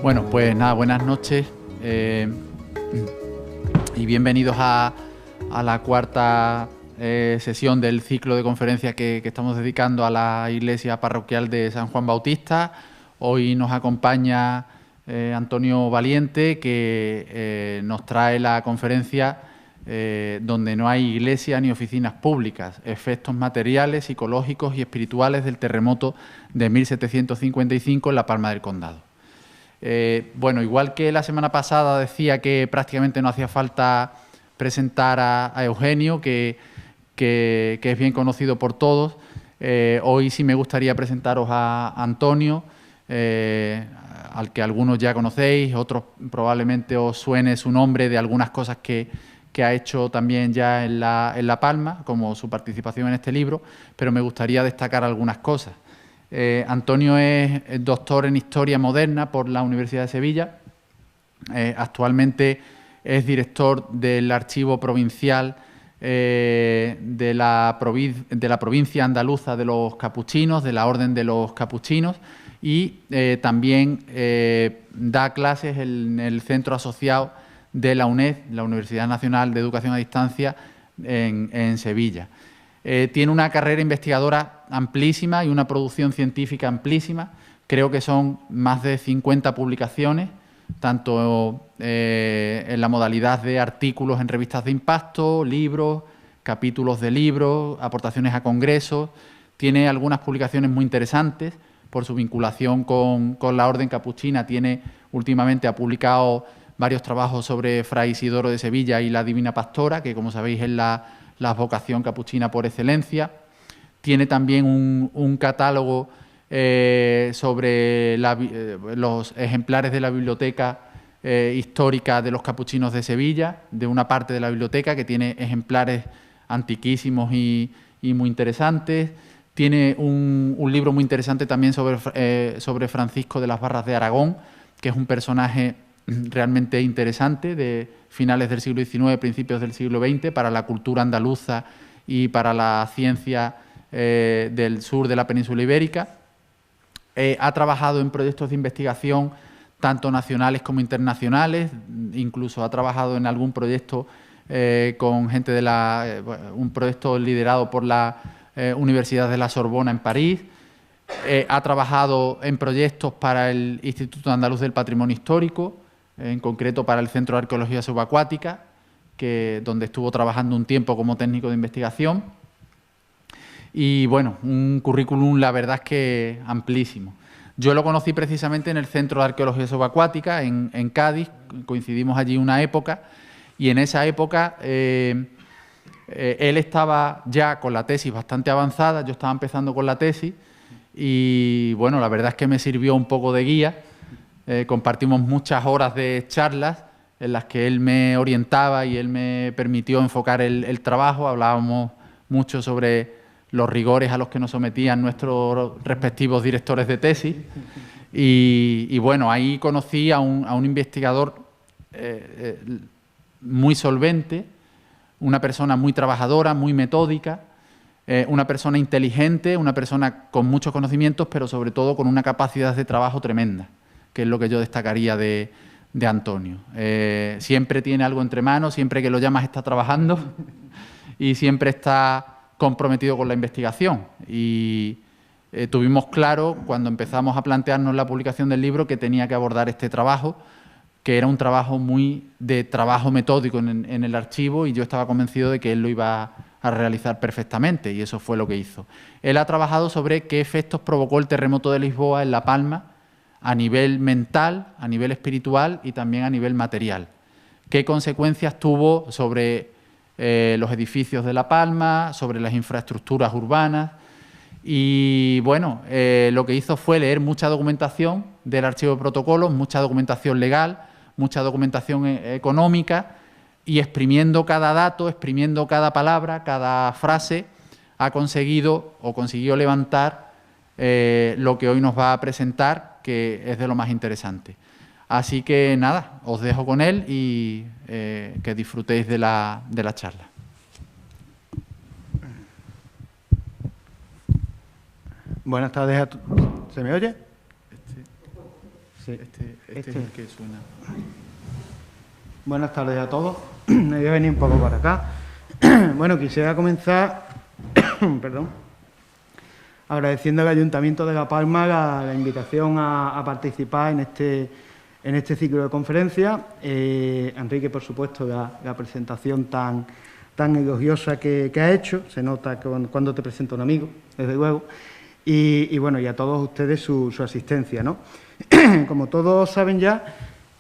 Bueno, pues nada, buenas noches y bienvenidos a la cuarta sesión del ciclo de conferencias que estamos dedicando a la iglesia parroquial de San Juan Bautista. Hoy nos acompaña Antonio Valiente, que nos trae la conferencia donde no hay iglesia ni oficinas públicas, efectos materiales, psicológicos y espirituales del terremoto de 1755 en La Palma del Condado. Bueno, igual que la semana pasada decía que prácticamente no hacía falta presentar a Eugenio, que es bien conocido por todos, hoy sí me gustaría presentaros a Antonio, al que algunos ya conocéis, otros probablemente os suene su nombre de algunas cosas que ha hecho también ya en La Palma, como su participación en este libro, pero me gustaría destacar algunas cosas. Antonio es doctor en Historia Moderna por la Universidad de Sevilla. Actualmente es director del Archivo Provincial de la provincia andaluza de los capuchinos, de la Orden de los Capuchinos, y también da clases en el centro asociado de la UNED, la Universidad Nacional de Educación a Distancia, en Sevilla. Tiene una carrera investigadora amplísima y una producción científica amplísima. Creo que son más de 50 publicaciones, tanto en la modalidad de artículos en revistas de impacto, libros, capítulos de libros, aportaciones a congresos. Tiene algunas publicaciones muy interesantes por su vinculación con la Orden Capuchina. Últimamente ha publicado varios trabajos sobre Fray Isidoro de Sevilla y la Divina Pastora, que como sabéis es la vocación capuchina por excelencia. Tiene también un catálogo sobre los ejemplares de la biblioteca histórica de los capuchinos de Sevilla, de una parte de la biblioteca que tiene ejemplares antiquísimos y muy interesantes. Tiene un libro muy interesante también sobre Francisco de las Barras de Aragón, que es un personaje realmente interesante de finales del siglo XIX, principios del siglo XX, para la cultura andaluza y para la ciencia del sur de la península ibérica. Ha trabajado en proyectos de investigación tanto nacionales como internacionales, incluso ha trabajado en algún proyecto con gente de un proyecto liderado por la Universidad de la Sorbona en París. Ha trabajado en proyectos para el Instituto Andaluz del Patrimonio Histórico, en concreto para el Centro de Arqueología Subacuática, donde estuvo trabajando un tiempo como técnico de investigación. Y bueno, un currículum, la verdad es que amplísimo. Yo lo conocí precisamente en el Centro de Arqueología Subacuática, en Cádiz, coincidimos allí una época, y en esa época él estaba ya con la tesis bastante avanzada, yo estaba empezando con la tesis, y bueno, la verdad es que me sirvió un poco de guía. Compartimos muchas horas de charlas en las que él me orientaba y él me permitió enfocar el trabajo. Hablábamos mucho sobre los rigores a los que nos sometían nuestros respectivos directores de tesis. Y bueno, ahí conocí a un investigador muy solvente, una persona muy trabajadora, muy metódica, una persona inteligente, una persona con muchos conocimientos, pero sobre todo con una capacidad de trabajo tremenda, que es lo que yo destacaría de Antonio. Siempre tiene algo entre manos, siempre que lo llamas está trabajando y siempre está comprometido con la investigación. Y tuvimos claro, cuando empezamos a plantearnos la publicación del libro, que tenía que abordar este trabajo, que era un trabajo muy de trabajo metódico en el archivo, y yo estaba convencido de que él lo iba a realizar perfectamente, y eso fue lo que hizo. Él ha trabajado sobre qué efectos provocó el terremoto de Lisboa en La Palma, a nivel mental, a nivel espiritual y también a nivel material. ¿Qué consecuencias tuvo sobre los edificios de La Palma, sobre las infraestructuras urbanas? Y bueno, lo que hizo fue leer mucha documentación del archivo de protocolos, mucha documentación legal, mucha documentación económica, y exprimiendo cada dato, exprimiendo cada palabra, cada frase, consiguió levantar lo que hoy nos va a presentar, que es de lo más interesante. Así que nada, os dejo con él y que disfrutéis de la charla. Buenas tardes a todos. ¿Se me oye? Sí, este es el que suena. Buenas tardes a todos. Me voy a venir un poco para acá. Bueno, quisiera comenzar perdón, agradeciendo al Ayuntamiento de La Palma la invitación a participar en este ciclo de conferencias. Enrique, por supuesto, la presentación tan elogiosa que ha hecho. Se nota cuando te presenta un amigo, desde luego. Y bueno, y a todos ustedes su asistencia, ¿no? Como todos saben ya,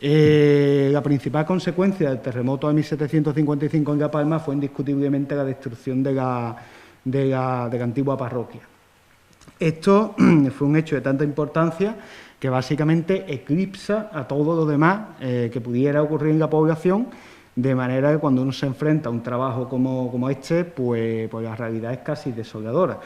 la principal consecuencia del terremoto de 1755 en La Palma fue indiscutiblemente la destrucción de la antigua parroquia. Esto fue un hecho de tanta importancia que básicamente eclipsa a todo lo demás que pudiera ocurrir en la población, de manera que cuando uno se enfrenta a un trabajo como este, pues la realidad es casi desoladora,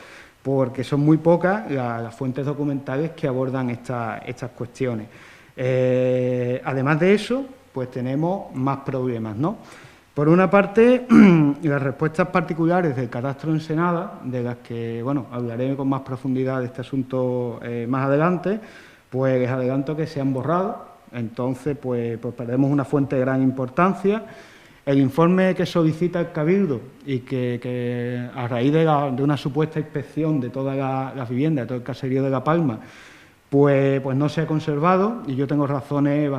porque son muy pocas las fuentes documentales que abordan estas cuestiones. Además de eso, pues tenemos más problemas, ¿no? Por una parte, las respuestas particulares del catastro Ensenada, de las que, bueno, hablaré con más profundidad de este asunto más adelante, pues les adelanto que se han borrado. Entonces, pues perdemos una fuente de gran importancia. El informe que solicita el Cabildo y que a raíz de una supuesta inspección de todas las viviendas, de todo el caserío de La Palma, pues no se ha conservado, y yo tengo razones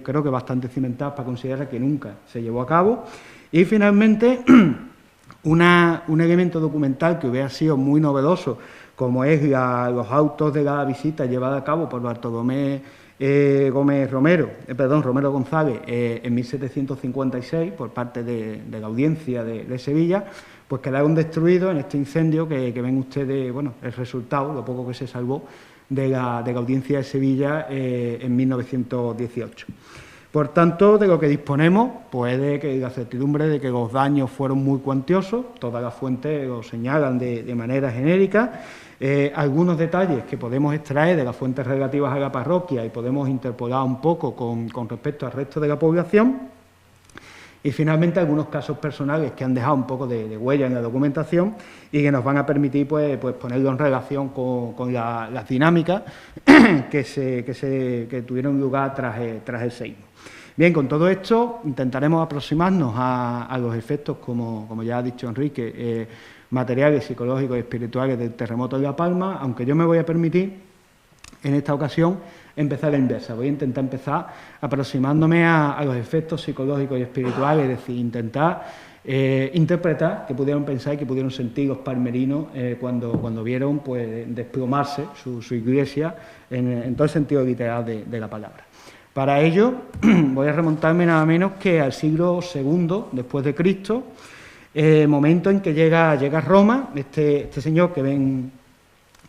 creo que bastante cimentadas para considerar que nunca se llevó a cabo. Y finalmente, un elemento documental que hubiera sido muy novedoso, como es los autos de la visita llevada a cabo por Bartolomé Romero González en 1756 por parte de la Audiencia de Sevilla, pues quedaron destruidos en este incendio que ven ustedes, bueno, el resultado, lo poco que se salvó de la Audiencia de Sevilla en 1918. Por tanto, de lo que disponemos, pues de que la certidumbre de que los daños fueron muy cuantiosos, todas las fuentes lo señalan de manera genérica. Algunos detalles que podemos extraer de las fuentes relativas a la parroquia y podemos interpolar un poco con respecto al resto de la población. Y finalmente algunos casos personales que han dejado un poco de huella en la documentación y que nos van a permitir pues ponerlo en relación con las dinámicas que tuvieron lugar tras el seísmo. Bien, con todo esto intentaremos aproximarnos a los efectos, como ya ha dicho Enrique, materiales, psicológicos y espirituales del terremoto de La Palma, aunque yo me voy a permitir en esta ocasión empezar la inversa. Voy a intentar empezar aproximándome a los efectos psicológicos y espirituales, es decir, intentar interpretar qué pudieron pensar y qué pudieron sentir los palmerinos cuando vieron pues desplomarse su iglesia en todo el sentido literal de la palabra. Para ello voy a remontarme nada menos que al siglo II después de Cristo, momento en que llega a Roma este señor que ven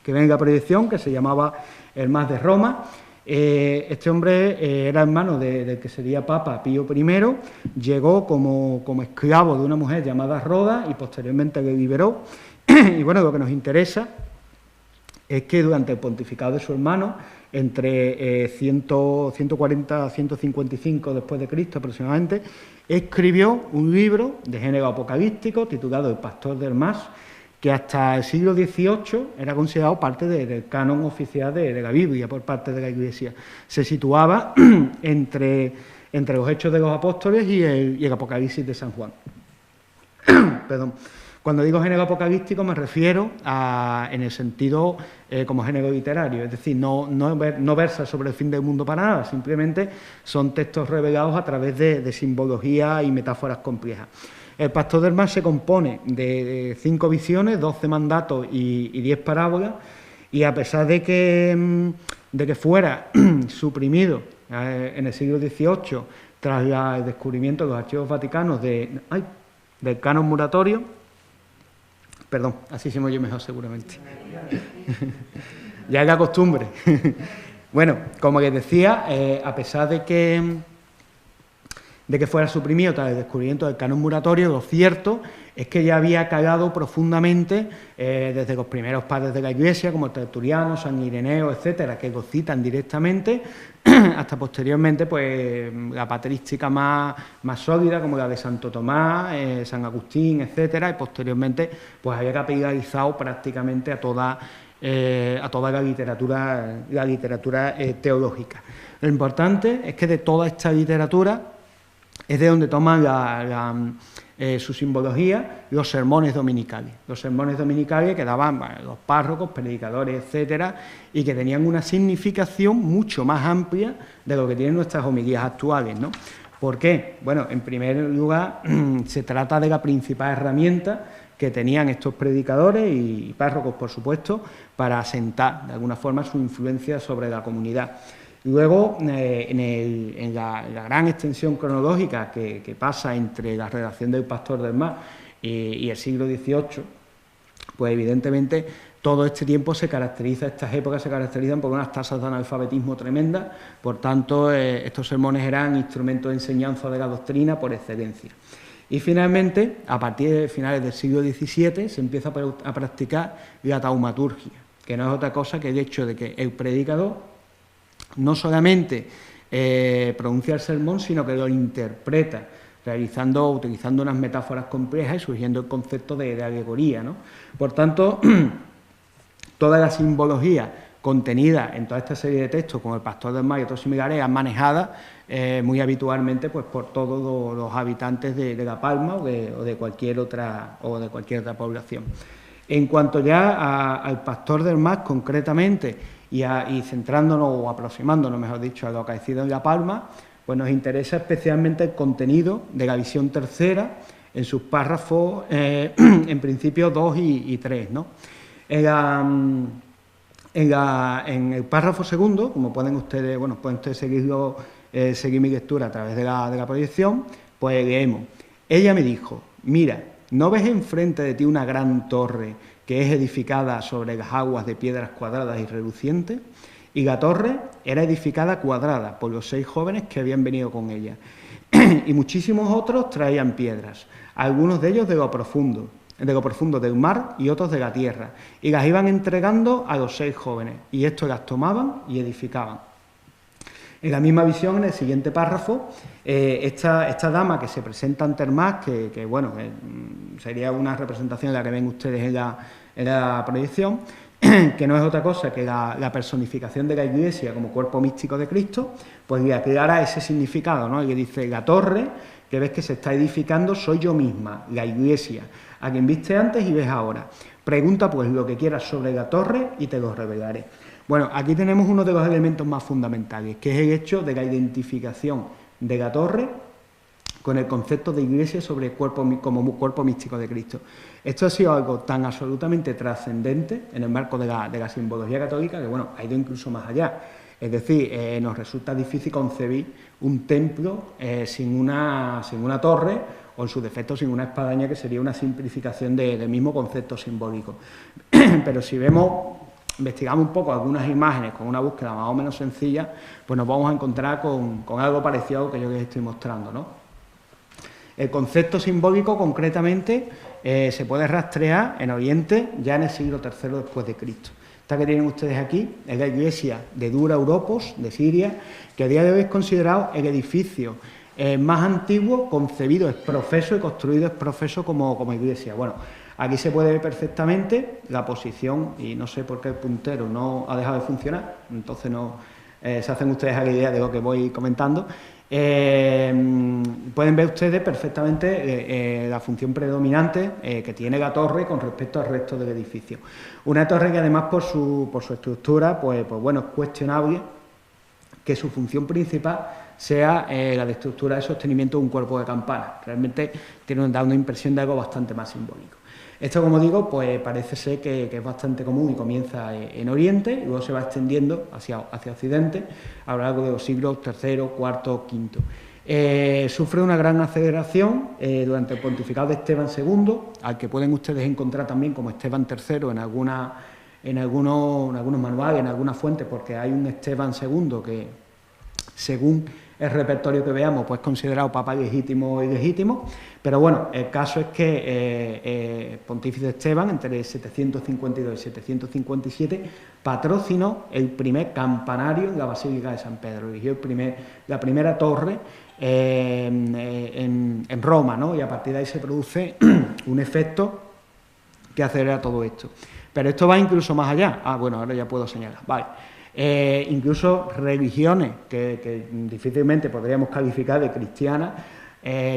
en la proyección, que se llamaba el Mas de Roma. Este hombre era hermano del que sería Papa Pío I, llegó como esclavo de una mujer llamada Roda y posteriormente le liberó. Y bueno, lo que nos interesa es que durante el pontificado de su hermano, entre 140 a 155 después de Cristo aproximadamente, escribió un libro de género apocalíptico titulado El Pastor del Mas, que hasta el siglo XVIII era considerado parte del canon oficial de la Biblia por parte de la Iglesia. Se situaba entre los Hechos de los Apóstoles y el Apocalipsis de San Juan. Perdón. Cuando digo género apocalíptico me refiero en el sentido como género literario, es decir, no versa sobre el fin del mundo para nada, simplemente son textos revelados a través de simbología y metáforas complejas. El Pastor del Mas se compone de 5 visiones, 12 mandatos y 10 parábolas, y a pesar de que fuera suprimido en el siglo XVIII tras el descubrimiento de los archivos vaticanos del canon muratorio, perdón, así se me oye mejor seguramente. Ya es la costumbre. Bueno, como les decía, a pesar de de que fuera suprimido tras el descubrimiento del canon muratorio, lo cierto es que ya había calado profundamente desde los primeros padres de la Iglesia, como Tertuliano, San Ireneo, etcétera, que lo citan directamente, hasta posteriormente pues la patrística más sólida, como la de Santo Tomás, San Agustín, etcétera, y posteriormente pues había capitalizado prácticamente a toda la literatura teológica. Lo importante es que de toda esta literatura es de donde toman su simbología los sermones dominicales. Los sermones dominicales que daban los párrocos, predicadores, etcétera, y que tenían una significación mucho más amplia de lo que tienen nuestras homilías actuales, ¿no? ¿Por qué? Bueno, en primer lugar, se trata de la principal herramienta que tenían estos predicadores y párrocos, por supuesto, para asentar de alguna forma su influencia sobre la comunidad. Luego, en la gran extensión cronológica que pasa entre la redacción del Pastor del Mar y el siglo XVIII, pues evidentemente todo este tiempo estas épocas se caracterizan por unas tasas de analfabetismo tremendas, por tanto, estos sermones eran instrumentos de enseñanza de la doctrina por excelencia. Y finalmente, a partir de finales del siglo XVII, se empieza a practicar la taumaturgia, que no es otra cosa que el hecho de que el predicador no solamente pronuncia el sermón, sino que lo interpreta, utilizando unas metáforas complejas y surgiendo el concepto de alegoría, ¿no? Por tanto, toda la simbología contenida en toda esta serie de textos, como el Pastor del Mar y otros similares, es manejada muy habitualmente pues, por todos los habitantes de La Palma o de cualquier otra población. En cuanto ya al Pastor del Mar, concretamente, y centrándonos o aproximándonos, mejor dicho, a lo acaecido en La Palma, pues nos interesa especialmente el contenido de la visión tercera en sus párrafos, en principio 2 y 3, ¿no? En el párrafo segundo, como pueden ustedes seguir mi lectura a través de la proyección, pues leemos: ella me dijo, mira, ¿no ves enfrente de ti una gran torre que es edificada sobre las aguas de piedras cuadradas y relucientes? Y la torre era edificada cuadrada por los 6 jóvenes que habían venido con ella. Y muchísimos otros traían piedras, algunos de ellos de lo profundo del mar y otros de la tierra, y las iban entregando a los 6 jóvenes, y estos las tomaban y edificaban. En la misma visión, en el siguiente párrafo, esta dama que se presenta ante el mar, que sería una representación de la que ven ustedes en la proyección, que no es otra cosa que la personificación de la Iglesia como cuerpo místico de Cristo, pues le aclara ese significado, ¿no? Y le dice: la torre que ves que se está edificando soy yo misma, la Iglesia, a quien viste antes y ves ahora. Pregunta pues lo que quieras sobre la torre y te lo revelaré. Bueno, aquí tenemos uno de los elementos más fundamentales, que es el hecho de la identificación de la torre con el concepto de Iglesia como cuerpo místico de Cristo. Esto ha sido algo tan absolutamente trascendente en el marco de la simbología católica que, bueno, ha ido incluso más allá. Es decir, nos resulta difícil concebir un templo sin una torre, o en su defecto sin una espadaña, que sería una simplificación del mismo concepto simbólico. Pero si investigamos un poco algunas imágenes con una búsqueda más o menos sencilla, pues nos vamos a encontrar con algo parecido a lo que yo les estoy mostrando, ¿no? El concepto simbólico, concretamente, se puede rastrear en Oriente ya en el siglo III después de Cristo. Esta que tienen ustedes aquí es la iglesia de Dura Europos, de Siria, que a día de hoy es considerado el edificio más antiguo concebido ex profeso y construido ex profeso como iglesia. Bueno, aquí se puede ver perfectamente la posición, y no sé por qué el puntero no ha dejado de funcionar, entonces se hacen ustedes a la idea de lo que voy comentando. Pueden ver ustedes perfectamente la función predominante que tiene la torre con respecto al resto del edificio. Una torre que además por su estructura, pues bueno, es cuestionable que su función principal sea la de estructura de sostenimiento de un cuerpo de campana. Realmente da una impresión de algo bastante más simbólico. Esto, como digo, pues parece ser que es bastante común y comienza en Oriente y luego se va extendiendo hacia Occidente a lo largo de los siglos III, IV, V. Sufre una gran aceleración durante el pontificado de Esteban II, al que pueden ustedes encontrar también como Esteban III en algunos manuales, en algunas fuentes, porque hay un Esteban II que, según el repertorio que veamos pues considerado papa legítimo o ilegítimo, pero bueno, el caso es que Pontífice Esteban, entre 752 y 757, patrocinó el primer campanario en la Basílica de San Pedro, eligió la primera torre en Roma, ¿no? Y a partir de ahí se produce un efecto que acelera todo esto. Pero esto va incluso más allá. Bueno, ahora ya puedo señalar. Vale. Incluso religiones que difícilmente podríamos calificar de cristianas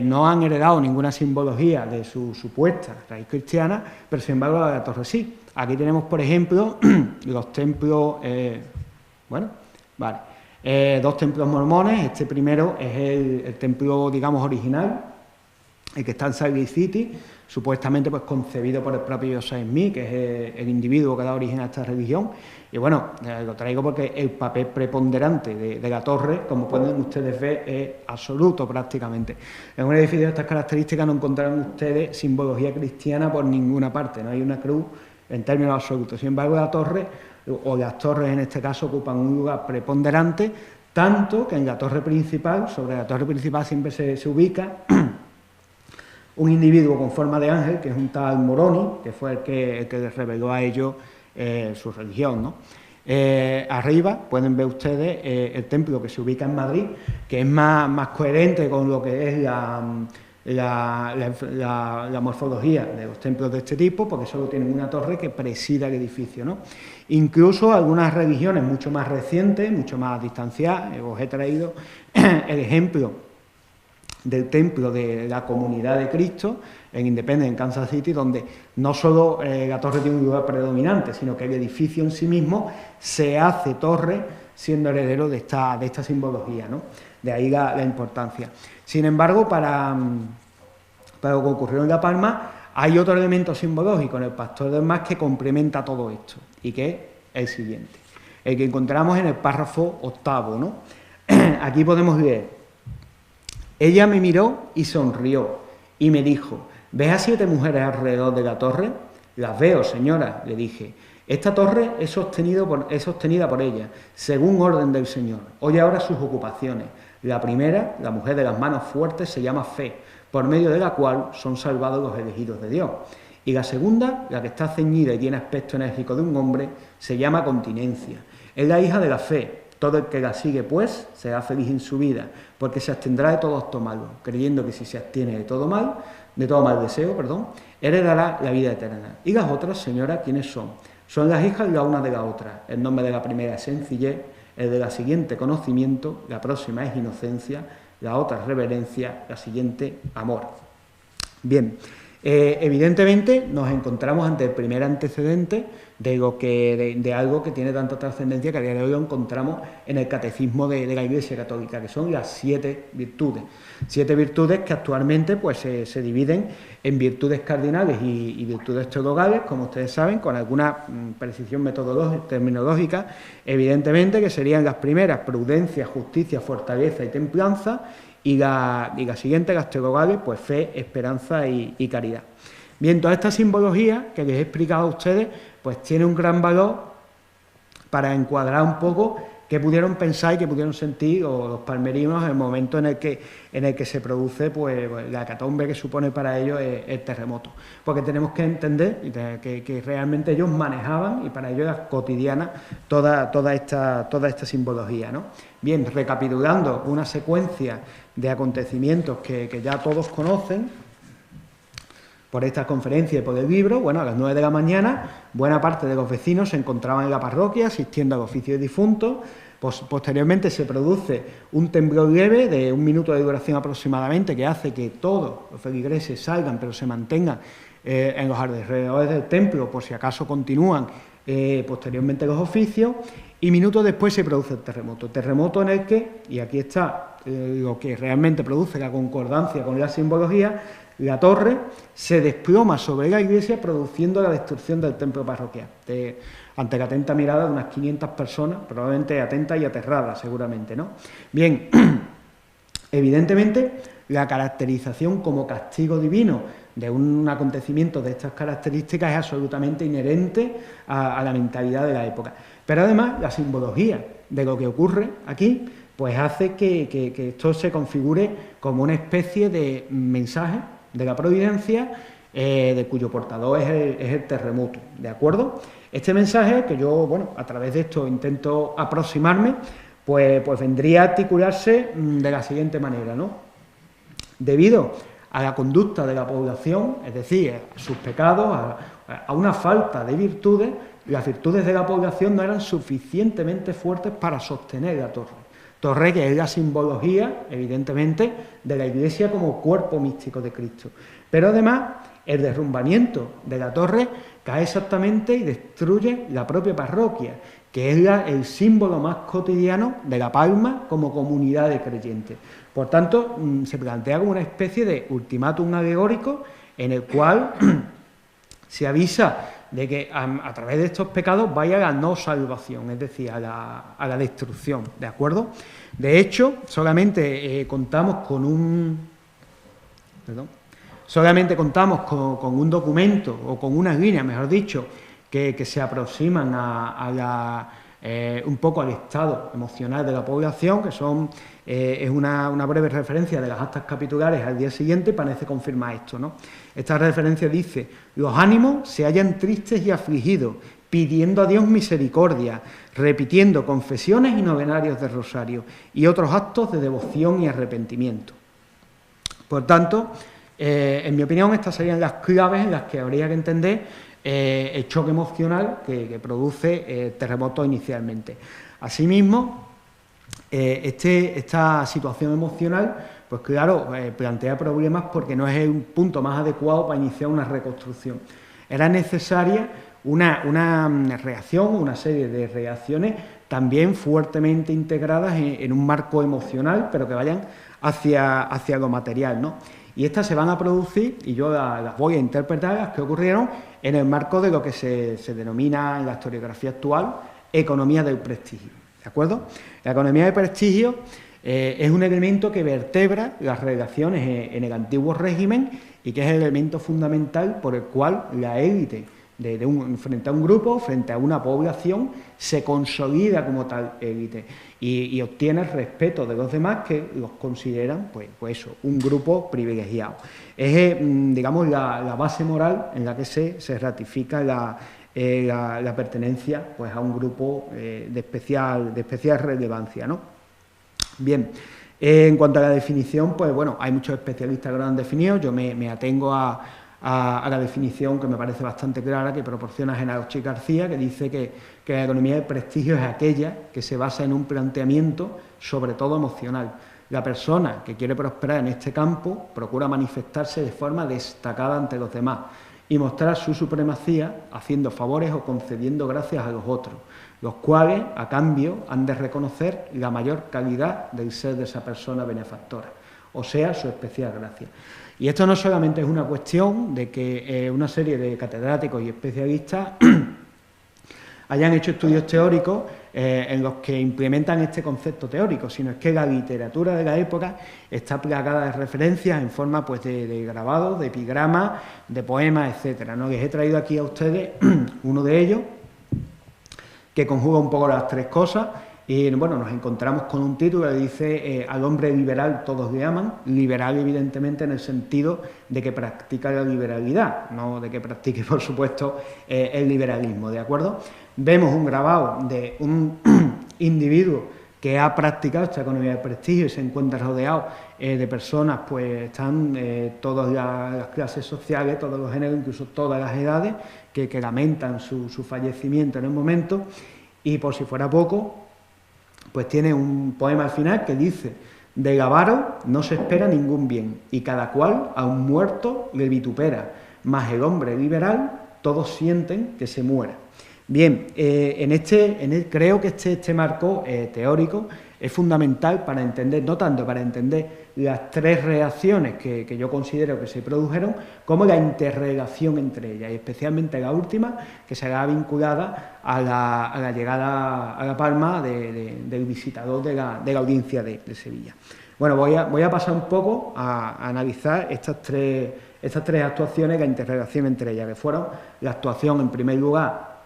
no han heredado ninguna simbología de su supuesta raíz cristiana, pero sin embargo la de la torre sí. Aquí tenemos, por ejemplo, los templos, dos templos mormones. Este primero es el templo, digamos, original, el que está en Salt Lake City, supuestamente pues concebido por el propio Joseph Smith, que es el individuo que da origen a esta religión. Y bueno, lo traigo porque el papel preponderante de la torre, como pueden ustedes ver, es absoluto prácticamente. En un edificio de estas características no encontrarán ustedes simbología cristiana por ninguna parte, no hay una cruz en términos absolutos. Sin embargo, la torre, o las torres en este caso, ocupan un lugar preponderante, tanto que en la torre principal, sobre la torre principal siempre se ubica un individuo con forma de ángel, que es un tal Moroni, que fue el que les reveló a ellos su religión, ¿no? Arriba pueden ver ustedes el templo que se ubica en Madrid, que es más coherente con lo que es la morfología de los templos de este tipo, porque solo tienen una torre que presida el edificio, ¿no? Incluso algunas religiones mucho más recientes, mucho más distanciadas, os he traído el ejemplo del templo de la Comunidad de Cristo en Independence, en Kansas City, donde no solo la torre tiene un lugar predominante, sino que el edificio en sí mismo se hace torre siendo heredero de esta simbología, ¿no? De ahí la importancia. Sin embargo, para lo que ocurrió en La Palma, hay otro elemento simbológico en el Pastor del Mar que complementa todo esto, y que es el siguiente, el que encontramos en el párrafo 8, ¿no? Aquí podemos leer: ella me miró y sonrió, y me dijo: ¿ves a 7 mujeres alrededor de la torre? Las veo, señora, le dije. Esta torre es sostenida por ella, según orden del Señor. Oye ahora sus ocupaciones. La primera, la mujer de las manos fuertes, se llama fe, por medio de la cual son salvados los elegidos de Dios. Y la segunda, la que está ceñida y tiene aspecto enérgico de un hombre, se llama continencia. Es la hija de la fe. Todo el que la sigue, pues, será feliz en su vida, porque se abstendrá de todo acto malo, creyendo que si se abstiene de todo mal deseo, heredará la vida eterna. Y las otras, señora, ¿quiénes son? Son las hijas la una de la otra. El nombre de la primera es sencillez, el de la siguiente conocimiento, la próxima es inocencia, la otra es reverencia, la siguiente amor. Bien, evidentemente nos encontramos ante el primer antecedente de algo que tiene tanta trascendencia que a día de hoy lo encontramos en el catecismo de la Iglesia Católica, que son las 7 virtudes. 7 virtudes que actualmente pues, se dividen en virtudes cardinales y virtudes teologales, como ustedes saben, con alguna precisión metodológica, terminológica, evidentemente, que serían las primeras: prudencia, justicia, fortaleza y templanza, y la siguiente, las teologales, pues fe, esperanza y caridad. Bien, toda esta simbología que les he explicado a ustedes, pues tiene un gran valor para encuadrar un poco qué pudieron pensar y qué pudieron sentir los palmerinos en el momento en el que se produce pues, la hecatombe que supone para ellos el terremoto. Porque tenemos que entender que realmente ellos manejaban, y para ellos era cotidiana, toda esta simbología, ¿no? Bien, recapitulando una secuencia de acontecimientos que ya todos conocen por esta conferencia y por el libro. Bueno, a las 9 de la mañana, buena parte de los vecinos se encontraban en la parroquia asistiendo al oficio de difuntos. Posteriormente se produce un temblor leve de 1 minuto de duración aproximadamente, que hace que todos los feligreses salgan, pero se mantengan en los alrededores del templo, por si acaso continúan posteriormente los oficios, y minutos después se produce el terremoto en el que, y aquí está lo que realmente produce la concordancia con la simbología, la torre se desploma sobre la iglesia, produciendo la destrucción del templo parroquial, ante la atenta mirada de unas 500 personas, probablemente atentas y aterradas seguramente, ¿no? Bien, evidentemente la caracterización como castigo divino de un acontecimiento de estas características es absolutamente inherente a la mentalidad de la época. Pero además la simbología de lo que ocurre aquí pues hace que esto se configure como una especie de mensaje de la providencia, de cuyo portador es el terremoto, ¿de acuerdo? Este mensaje, que yo, bueno, a través de esto intento aproximarme, pues vendría a articularse de la siguiente manera, ¿no? Debido a la conducta de la población, es decir, a sus pecados, a una falta de virtudes, las virtudes de la población no eran suficientemente fuertes para sostener la torre, que es la simbología, evidentemente, de la Iglesia como cuerpo místico de Cristo. Pero además, el derrumbamiento de la torre cae exactamente y destruye la propia parroquia, que es el símbolo más cotidiano de La Palma como comunidad de creyentes. Por tanto, se plantea como una especie de ultimátum alegórico en el cual se avisa de que a través de estos pecados vaya la no salvación, es decir, a la destrucción, ¿de acuerdo? De hecho, solamente contamos con un documento, o con unas líneas, mejor dicho, que se aproximan un poco al estado emocional de la población, que es una breve referencia de las actas capitulares al día siguiente, parece confirmar esto, ¿no? Esta referencia dice: los ánimos se hallan tristes y afligidos, pidiendo a Dios misericordia, repitiendo confesiones y novenarios de rosario y otros actos de devoción y arrepentimiento. Por tanto, en mi opinión, estas serían las claves en las que habría que entender el choque emocional que produce el terremoto inicialmente. Asimismo, esta situación emocional, pues claro, plantea problemas porque no es un punto más adecuado para iniciar una reconstrucción. Era necesaria una reacción, una serie de reacciones también fuertemente integradas en un marco emocional, pero que vayan hacia lo material, ¿no? Y estas se van a producir, y yo las voy a interpretar, las que ocurrieron en el marco de lo que se denomina en la historiografía actual economía del prestigio, ¿de acuerdo? La economía del prestigio es un elemento que vertebra las relaciones en el antiguo régimen y que es el elemento fundamental por el cual la élite frente a un grupo, frente a una población, se consolida como tal élite y obtiene el respeto de los demás, que los consideran, pues eso, un grupo privilegiado. Es, digamos, la base moral en la que se ratifica la pertenencia, pues, a un grupo de especial relevancia, ¿no? Bien, en cuanto a la definición, pues bueno, hay muchos especialistas que lo han definido, yo me atengo a la definición que me parece bastante clara, que proporciona Genauchi García, que dice que la economía del prestigio es aquella que se basa en un planteamiento sobre todo emocional. La persona que quiere prosperar en este campo procura manifestarse de forma destacada ante los demás y mostrar su supremacía haciendo favores o concediendo gracias a los otros, los cuales, a cambio, han de reconocer la mayor calidad del ser de esa persona benefactora, o sea, su especial gracia. Y esto no solamente es una cuestión de que una serie de catedráticos y especialistas hayan hecho estudios teóricos en los que implementan este concepto teórico, sino es que la literatura de la época está plagada de referencias en forma, pues, de grabados, de epigramas, de poemas, etcétera, ¿no? Les he traído aquí a ustedes uno de ellos, que conjuga un poco las tres cosas. Y bueno, nos encontramos con un título que dice al hombre liberal todos le aman, liberal evidentemente en el sentido de que practica la liberalidad, no de que practique, por supuesto, el liberalismo, ¿de acuerdo? Vemos un grabado de un individuo que ha practicado esta economía de prestigio y se encuentra rodeado de personas, pues están todas las clases sociales, todos los géneros, incluso todas las edades, que lamentan su fallecimiento en el momento, y por si fuera poco, pues tiene un poema al final que dice: del avaro no se espera ningún bien, y cada cual a un muerto le vitupera, mas el hombre liberal todos sienten que se muera. Bien, creo que este marco teórico es fundamental para entender, no tanto para entender las tres reacciones que yo considero que se produjeron, como la interrelación entre ellas, y especialmente la última, que será vinculada a la llegada a La Palma del visitador de la audiencia de Sevilla. Bueno, voy a pasar un poco a analizar estas tres actuaciones, la interrelación entre ellas, que fueron la actuación, en primer lugar,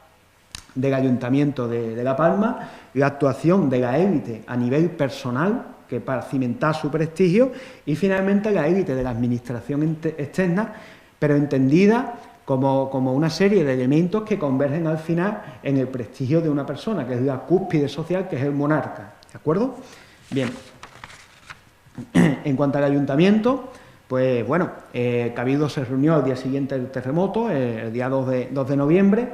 del Ayuntamiento de La Palma, la actuación de la élite a nivel personal, que para cimentar su prestigio, y finalmente la élite de la administración externa, pero entendida como una serie de elementos que convergen al final en el prestigio de una persona, que es la cúspide social, que es el monarca, ¿de acuerdo? Bien, en cuanto al ayuntamiento, pues bueno, Cabildo se reunió al día siguiente del terremoto, el día 2 de noviembre,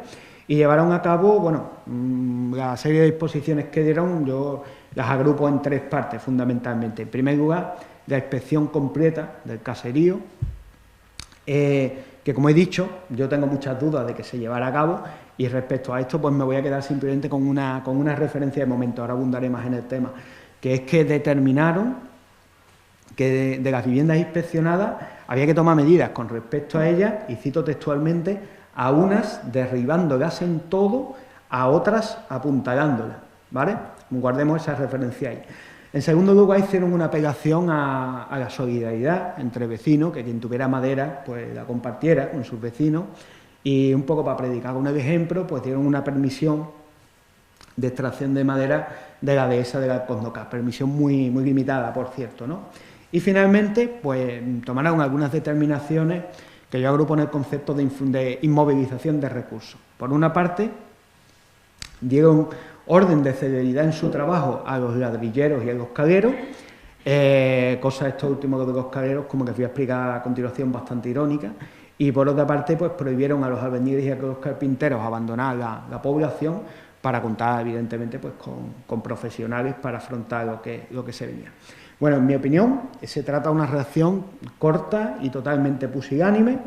y llevaron a cabo, bueno, la serie de disposiciones que dieron, yo las agrupo en 3 partes fundamentalmente. En primer lugar, la inspección completa del caserío, que como he dicho, yo tengo muchas dudas de que se llevara a cabo, y respecto a esto pues me voy a quedar simplemente con una referencia de momento, ahora abundaré más en el tema, que es que determinaron que de las viviendas inspeccionadas había que tomar medidas con respecto a ellas, y cito textualmente, a unas derribándolas en todo, a otras apuntalándolas, ¿vale? Guardemos esa referencia ahí. En segundo lugar, hicieron una apelación a la solidaridad entre vecinos, que quien tuviera madera, pues la compartiera con sus vecinos, y un poco para predicar con el ejemplo, pues dieron una permisión de extracción de madera de la dehesa de la Condocá, permisión muy limitada, por cierto, ¿no? Y finalmente, pues tomaron algunas determinaciones que yo agrupo en el concepto de inmovilización de recursos. Por una parte, dieron orden de celeridad en su trabajo a los ladrilleros y a los caleros, cosa esto último de los caleros, como que os voy a explicar a continuación, bastante irónica, y por otra parte, pues prohibieron a los albañiles y a los carpinteros abandonar la población para contar, evidentemente, pues con profesionales para afrontar lo que se venía. Bueno, en mi opinión, se trata de una reacción corta y totalmente pusilánime.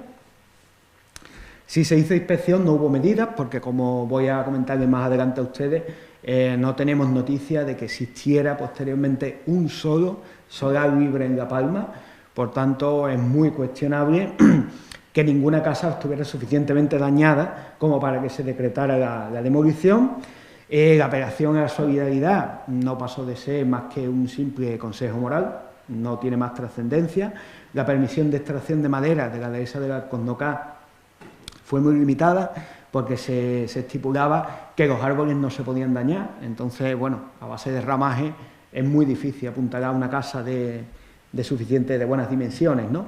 Si se hizo inspección no hubo medidas, porque como voy a comentarles más adelante a ustedes, no tenemos noticia de que existiera posteriormente un solo solar libre en La Palma, por tanto es muy cuestionable que ninguna casa estuviera suficientemente dañada como para que se decretara la demolición. La apelación a la solidaridad no pasó de ser más que un simple consejo moral, no tiene más trascendencia. La permisión de extracción de madera de la dehesa de la Condocá fue muy limitada porque se estipulaba que los árboles no se podían dañar. Entonces, bueno, a base de ramaje es muy difícil apuntalar a una casa de buenas dimensiones, ¿no?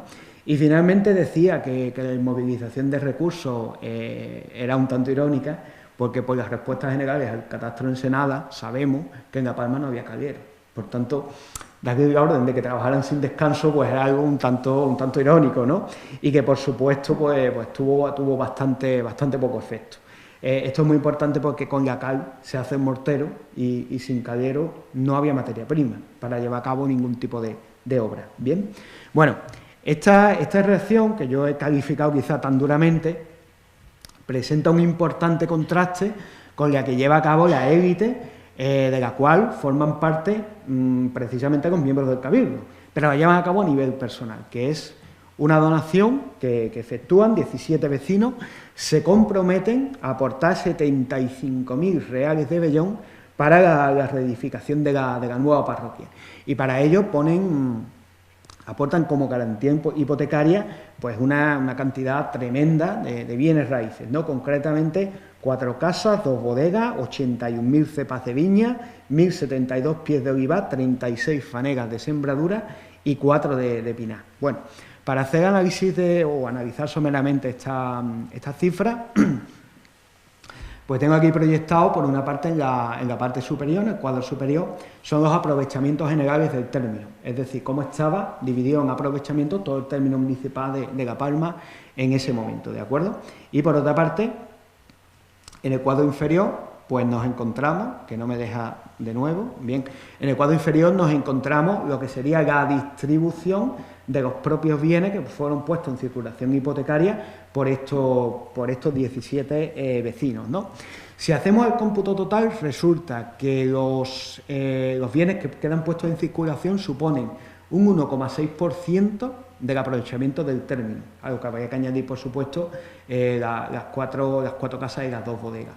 Y finalmente decía que la inmovilización de recursos era un tanto irónica, porque por las respuestas generales al catastro Ensenada sabemos que en La Palma no había calero. Por tanto, darle la orden de que trabajaran sin descanso pues era algo un tanto irónico, ¿no? Y que por supuesto pues tuvo bastante poco efecto. Esto es muy importante porque con la cal se hace el mortero y sin calero no había materia prima para llevar a cabo ningún tipo de obra. Bien, bueno, esta reacción que yo he calificado quizá tan duramente presenta un importante contraste con la que lleva a cabo la élite, de la cual forman parte precisamente los miembros del Cabildo, pero la llevan a cabo a nivel personal, que es una donación que efectúan 17 vecinos, se comprometen a aportar 75.000 reales de vellón para la reedificación de la nueva parroquia, y para ello aportan como garantía hipotecaria pues una cantidad tremenda de bienes raíces, ¿no? Concretamente 4 casas, 2 bodegas, 81.000 cepas de viña, 1.072 pies de olivar, 36 fanegas de sembradura y 4 de pinar. Bueno, para hacer analizar someramente esta cifra, pues tengo aquí proyectado, por una parte, en la parte superior, en el cuadro superior, son los aprovechamientos generales del término, es decir, cómo estaba dividido en aprovechamiento todo el término municipal de La Palma en ese momento, ¿de acuerdo? Y por otra parte, en el cuadro inferior, pues nos encontramos, que no me deja de nuevo, bien, en el cuadro inferior nos encontramos lo que sería la distribución de los propios bienes que fueron puestos en circulación hipotecaria por estos 17 vecinos, ¿no? Si hacemos el cómputo total, resulta que los bienes que quedan puestos en circulación suponen un 1,6% del aprovechamiento del término, a lo que habría que añadir, por supuesto, las cuatro casas y las 2 bodegas.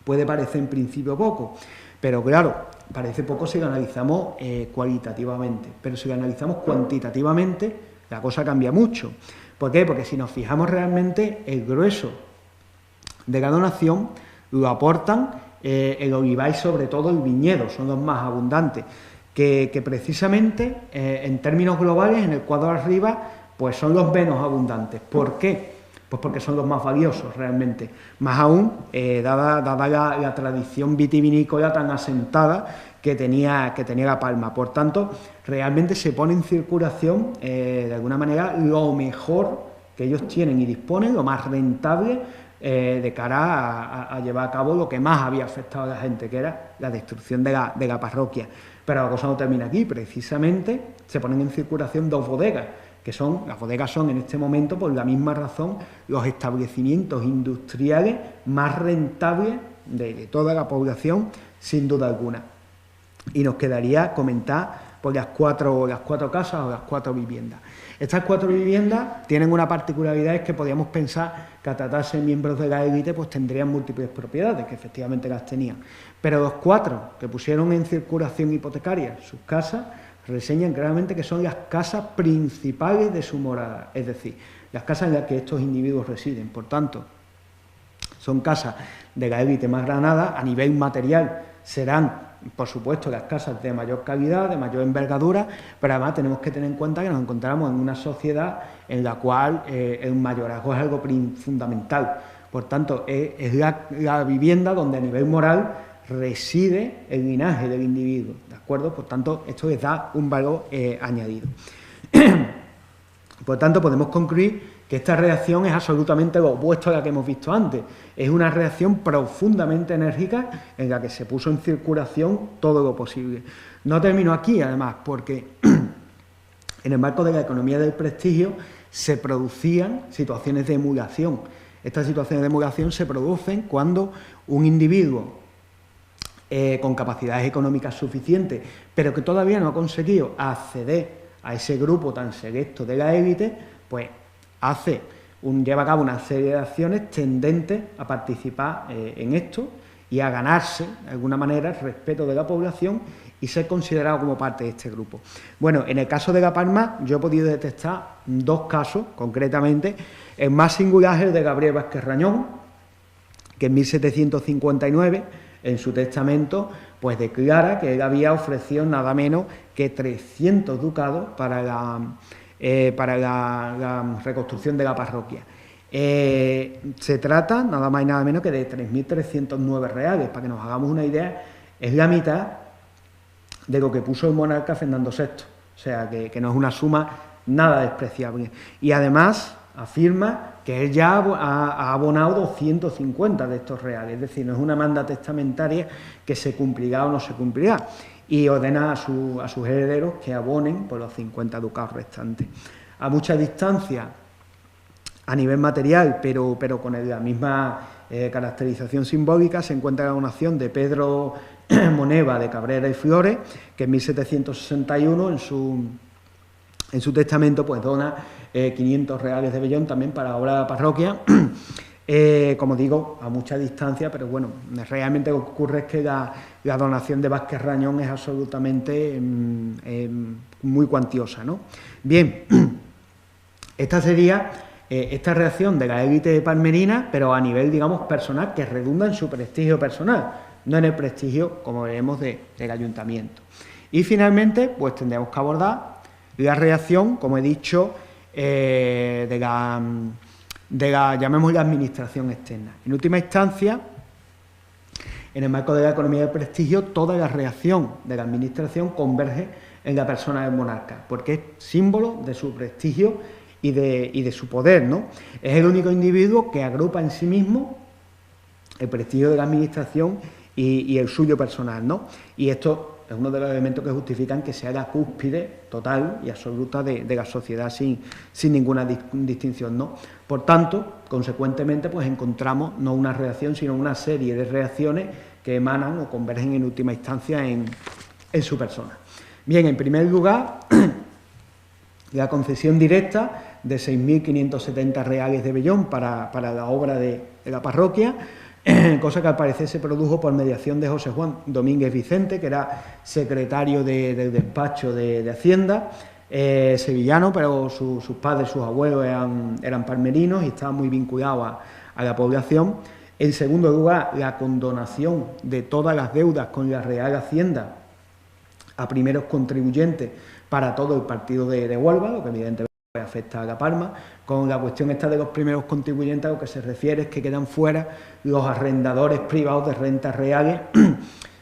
Puede parecer en principio poco, pero claro, parece poco si lo analizamos cualitativamente, pero si lo analizamos cuantitativamente, la cosa cambia mucho. ¿Por qué? Porque si nos fijamos realmente, el grueso de la donación lo aportan el olivar y sobre todo el viñedo, son los más abundantes, que precisamente en términos globales, en el cuadro arriba, pues son los menos abundantes. ¿Por qué? Pues porque son los más valiosos realmente, más aún dada la tradición vitivinícola tan asentada que tenía La Palma. Por tanto, realmente se pone en circulación, de alguna manera, lo mejor que ellos tienen y disponen, lo más rentable, de cara a llevar a cabo lo que más había afectado a la gente, que era la destrucción de la parroquia. Pero la cosa no termina aquí, precisamente se ponen en circulación 2 bodegas, las bodegas son en este momento, por la misma razón, los establecimientos industriales más rentables de toda la población, sin duda alguna. Y nos quedaría comentar por las cuatro casas o las 4 viviendas. Estas 4 viviendas tienen una particularidad, es que podríamos pensar que a tratarse de miembros de la élite pues tendrían múltiples propiedades, que efectivamente las tenían. Pero los 4 que pusieron en circulación hipotecaria sus casas, reseñan claramente que son las casas principales de su morada, es decir, las casas en las que estos individuos residen. Por tanto, son casas de la élite más granada. A nivel material serán, por supuesto, las casas de mayor calidad, de mayor envergadura, pero además tenemos que tener en cuenta que nos encontramos en una sociedad en la cual el mayorazgo es algo fundamental. Por tanto, es la vivienda donde a nivel moral reside el linaje del individuo, ¿de acuerdo? Por tanto, esto les da un valor añadido. Por tanto, podemos concluir que esta reacción es absolutamente lo opuesto a la que hemos visto antes. Es una reacción profundamente enérgica en la que se puso en circulación todo lo posible. No termino aquí, además, porque en el marco de la economía del prestigio se producían situaciones de emulación. Estas situaciones de emulación se producen cuando un individuo con capacidades económicas suficientes, pero que todavía no ha conseguido acceder a ese grupo tan selecto de la élite, pues lleva a cabo una serie de acciones tendentes a participar en esto y a ganarse, de alguna manera, el respeto de la población y ser considerado como parte de este grupo. Bueno, en el caso de La Palma, yo he podido detectar 2 casos, concretamente. El más singular es el de Gabriel Vázquez Rañón, que en 1759, en su testamento, pues declara que él había ofrecido nada menos que 300 ducados para la reconstrucción de la parroquia. Se trata nada más y nada menos que de 3.309 reales. Para que nos hagamos una idea, es la mitad de lo que puso el monarca Fernando VI. O sea, que no es una suma nada despreciable. Y además afirma que él ya ha abonado 250 de estos reales, es decir, no es una manda testamentaria que se cumplirá o no se cumplirá, y ordena a sus herederos que abonen por los 50 ducados restantes. A mucha distancia, a nivel material, pero con la misma caracterización simbólica, se encuentra la donación de Pedro Moneva de Cabrera y Flores, que en 1761 en su testamento pues dona 500 reales de vellón también para la obra de la parroquia, como digo, a mucha distancia, pero bueno, realmente lo que ocurre es que la donación de Vázquez Rañón es absolutamente muy cuantiosa, ¿no? Bien, esta sería esta reacción de la élite palmerina, pero a nivel, digamos, personal, que redunda en su prestigio personal, no en el prestigio, como veremos, del ayuntamiento. Y finalmente, pues tendremos que abordar la reacción, como he dicho, de la llamémosla administración externa. En última instancia, en el marco de la economía del prestigio, toda la reacción de la administración converge en la persona del monarca, porque es símbolo de su prestigio y de su poder, ¿no? Es el único individuo que agrupa en sí mismo el prestigio de la administración y el suyo personal, ¿no? Y esto es uno de los elementos que justifican que sea la cúspide total y absoluta de la sociedad sin ninguna distinción, ¿no? Por tanto, consecuentemente, pues encontramos no una reacción, sino una serie de reacciones que emanan o convergen en última instancia en su persona. Bien, en primer lugar, la concesión directa de 6.570 reales de vellón para la obra de la parroquia, cosa que al parecer se produjo por mediación de José Juan Domínguez Vicente, que era secretario del despacho de Hacienda, sevillano, pero sus padres, sus abuelos eran palmerinos y estaban muy vinculados a la población. En segundo lugar, la condonación de todas las deudas con la Real Hacienda a primeros contribuyentes para todo el partido de Huelva, lo que evidentemente afecta a La Palma. Con la cuestión esta de los primeros contribuyentes, a lo que se refiere es que quedan fuera los arrendadores privados de rentas reales,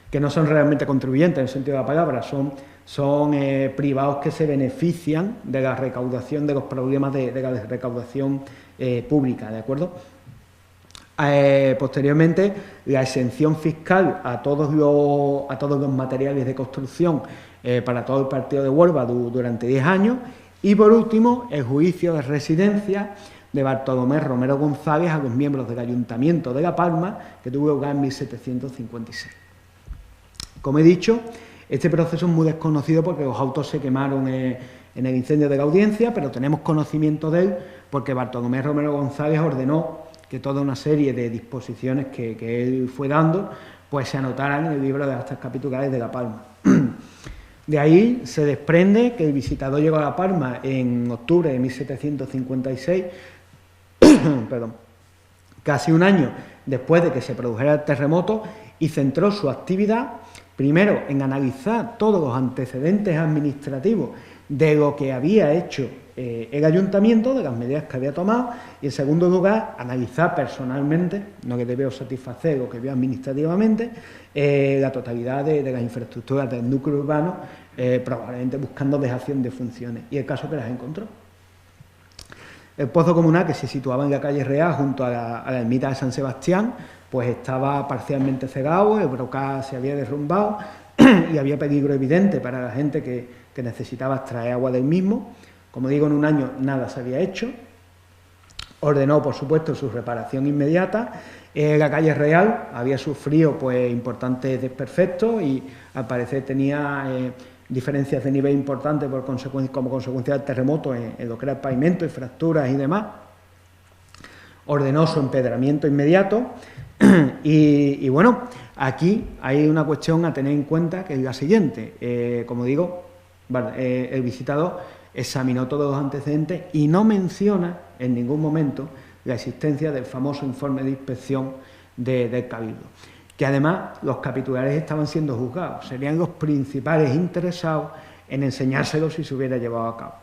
que no son realmente contribuyentes en el sentido de la palabra, son privados que se benefician de la recaudación, de los problemas de la recaudación pública, ¿de acuerdo? Posteriormente, la exención fiscal a todos los materiales de construcción para todo el partido de Huelva durante 10 años. Y por último, el juicio de residencia de Bartolomé Romero González a los miembros del Ayuntamiento de La Palma, que tuvo lugar en 1756. Como he dicho, este proceso es muy desconocido porque los autos se quemaron en el incendio de la Audiencia, pero tenemos conocimiento de él porque Bartolomé Romero González ordenó que toda una serie de disposiciones que él fue dando, pues se anotaran en el libro de actas capitulares de La Palma. De ahí se desprende que el visitador llegó a La Palma en octubre de 1756, perdón, casi un año después de que se produjera el terremoto, y centró su actividad primero en analizar todos los antecedentes administrativos de lo que había hecho el ayuntamiento, de las medidas que había tomado, y en segundo lugar, analizar personalmente, no que debió satisfacer lo que vio administrativamente, la totalidad de las infraestructuras del núcleo urbano, probablemente buscando dejación de funciones, y el caso que las encontró. El pozo comunal, que se situaba en la calle Real junto a la ermita de San Sebastián, pues estaba parcialmente cegado, el brocal se había derrumbado y había peligro evidente para la gente que necesitaba extraer agua del mismo. Como digo, en un año nada se había hecho. Ordenó, por supuesto, su reparación inmediata. La calle Real había sufrido pues importantes desperfectos y al parecer tenía diferencias de nivel importantes como consecuencia del terremoto en lo que era el pavimento y fracturas y demás. Ordenó su empedramiento inmediato y bueno, aquí hay una cuestión a tener en cuenta, que es la siguiente. Como digo, el visitador examinó todos los antecedentes y no menciona en ningún momento la existencia del famoso informe de inspección del Cabildo, que además los capitulares estaban siendo juzgados, serían los principales interesados en enseñárselo si se hubiera llevado a cabo.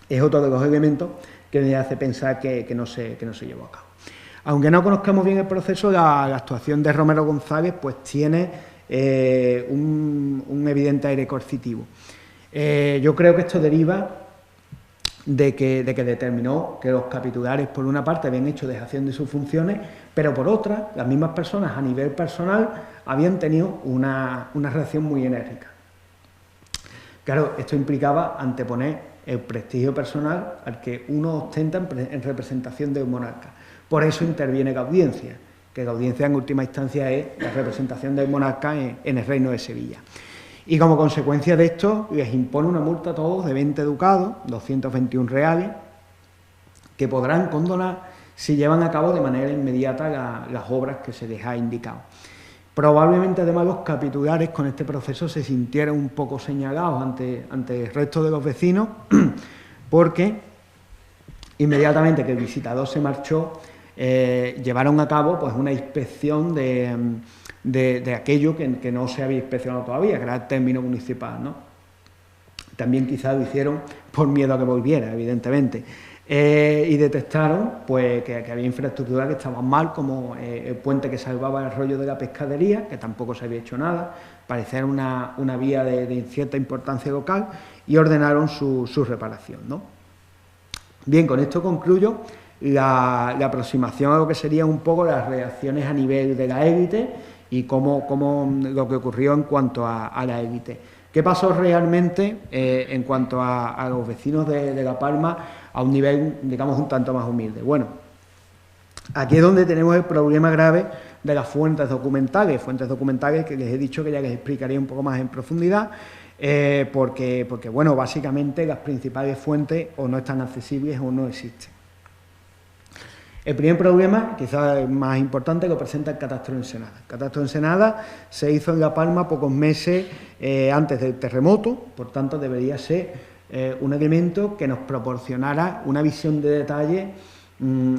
Es otro de los elementos que me hace pensar que no se llevó a cabo. Aunque no conozcamos bien el proceso, la actuación de Romero González pues tiene un evidente aire coercitivo. Yo creo que esto deriva de que determinó que los capitulares, por una parte, habían hecho dejación de sus funciones, pero por otra, las mismas personas a nivel personal habían tenido una reacción muy enérgica. Claro, esto implicaba anteponer el prestigio personal al que uno ostenta en representación de un monarca. Por eso interviene la audiencia, que la audiencia en última instancia es la representación del monarca en el Reino de Sevilla. Y como consecuencia de esto, les impone una multa a todos de 20 ducados, 221 reales, que podrán condonar si llevan a cabo de manera inmediata las obras que se les ha indicado. Probablemente, además, los capitulares con este proceso se sintieron un poco señalados ante el resto de los vecinos, porque inmediatamente que el visitador se marchó, llevaron a cabo pues una inspección de aquello que no se había inspeccionado todavía, que era el término municipal, ¿no? También quizás lo hicieron por miedo a que volviera, evidentemente. Y detectaron pues, que había infraestructuras que estaban mal, como el puente que salvaba el arroyo de la Pescadería, que tampoco se había hecho nada, parecía una vía de cierta importancia local, y ordenaron su reparación, ¿no? Bien, con esto concluyo la aproximación a lo que serían un poco las reacciones a nivel de la élite y cómo lo que ocurrió en cuanto a la élite. ¿Qué pasó realmente en cuanto a los vecinos de La Palma a un nivel, digamos, un tanto más humilde? Bueno, aquí es donde tenemos el problema grave de las fuentes documentales que les he dicho que ya les explicaré un poco más en profundidad, porque bueno, básicamente las principales fuentes o no están accesibles o no existen. El primer problema, quizás el más importante, lo presenta el catastro de Ensenada. El catastro de Ensenada se hizo en La Palma pocos meses antes del terremoto, por tanto debería ser un elemento que nos proporcionara una visión de detalle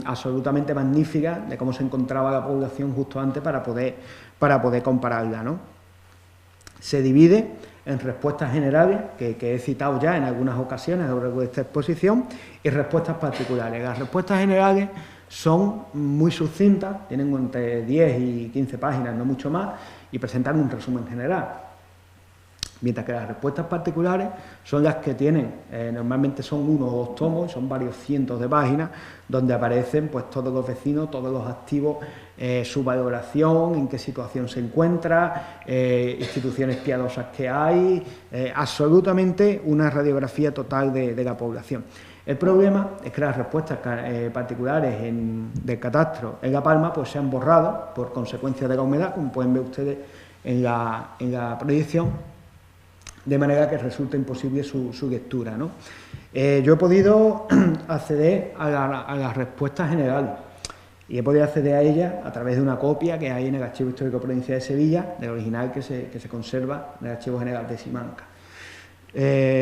absolutamente magnífica de cómo se encontraba la población justo antes para poder compararla, ¿no? Se divide en respuestas generales, que he citado ya en algunas ocasiones a lo largo de esta exposición, y respuestas particulares. Las respuestas generales son muy sucintas, tienen entre 10 y 15 páginas, no mucho más, y presentan un resumen general. Mientras que las respuestas particulares son las que tienen, normalmente son 1 o 2 tomos, son varios cientos de páginas, donde aparecen pues todos los vecinos, todos los activos, su valoración, en qué situación se encuentra, instituciones piadosas que hay, absolutamente una radiografía total de la población. El problema es que las respuestas particulares del catastro en La Palma pues se han borrado por consecuencia de la humedad, como pueden ver ustedes en la proyección, de manera que resulta imposible su lectura, ¿no? Yo he podido acceder a las respuestas generales y he podido acceder a ellas a través de una copia que hay en el Archivo Histórico Provincial de Sevilla, del original que se conserva en el Archivo General de Simancas.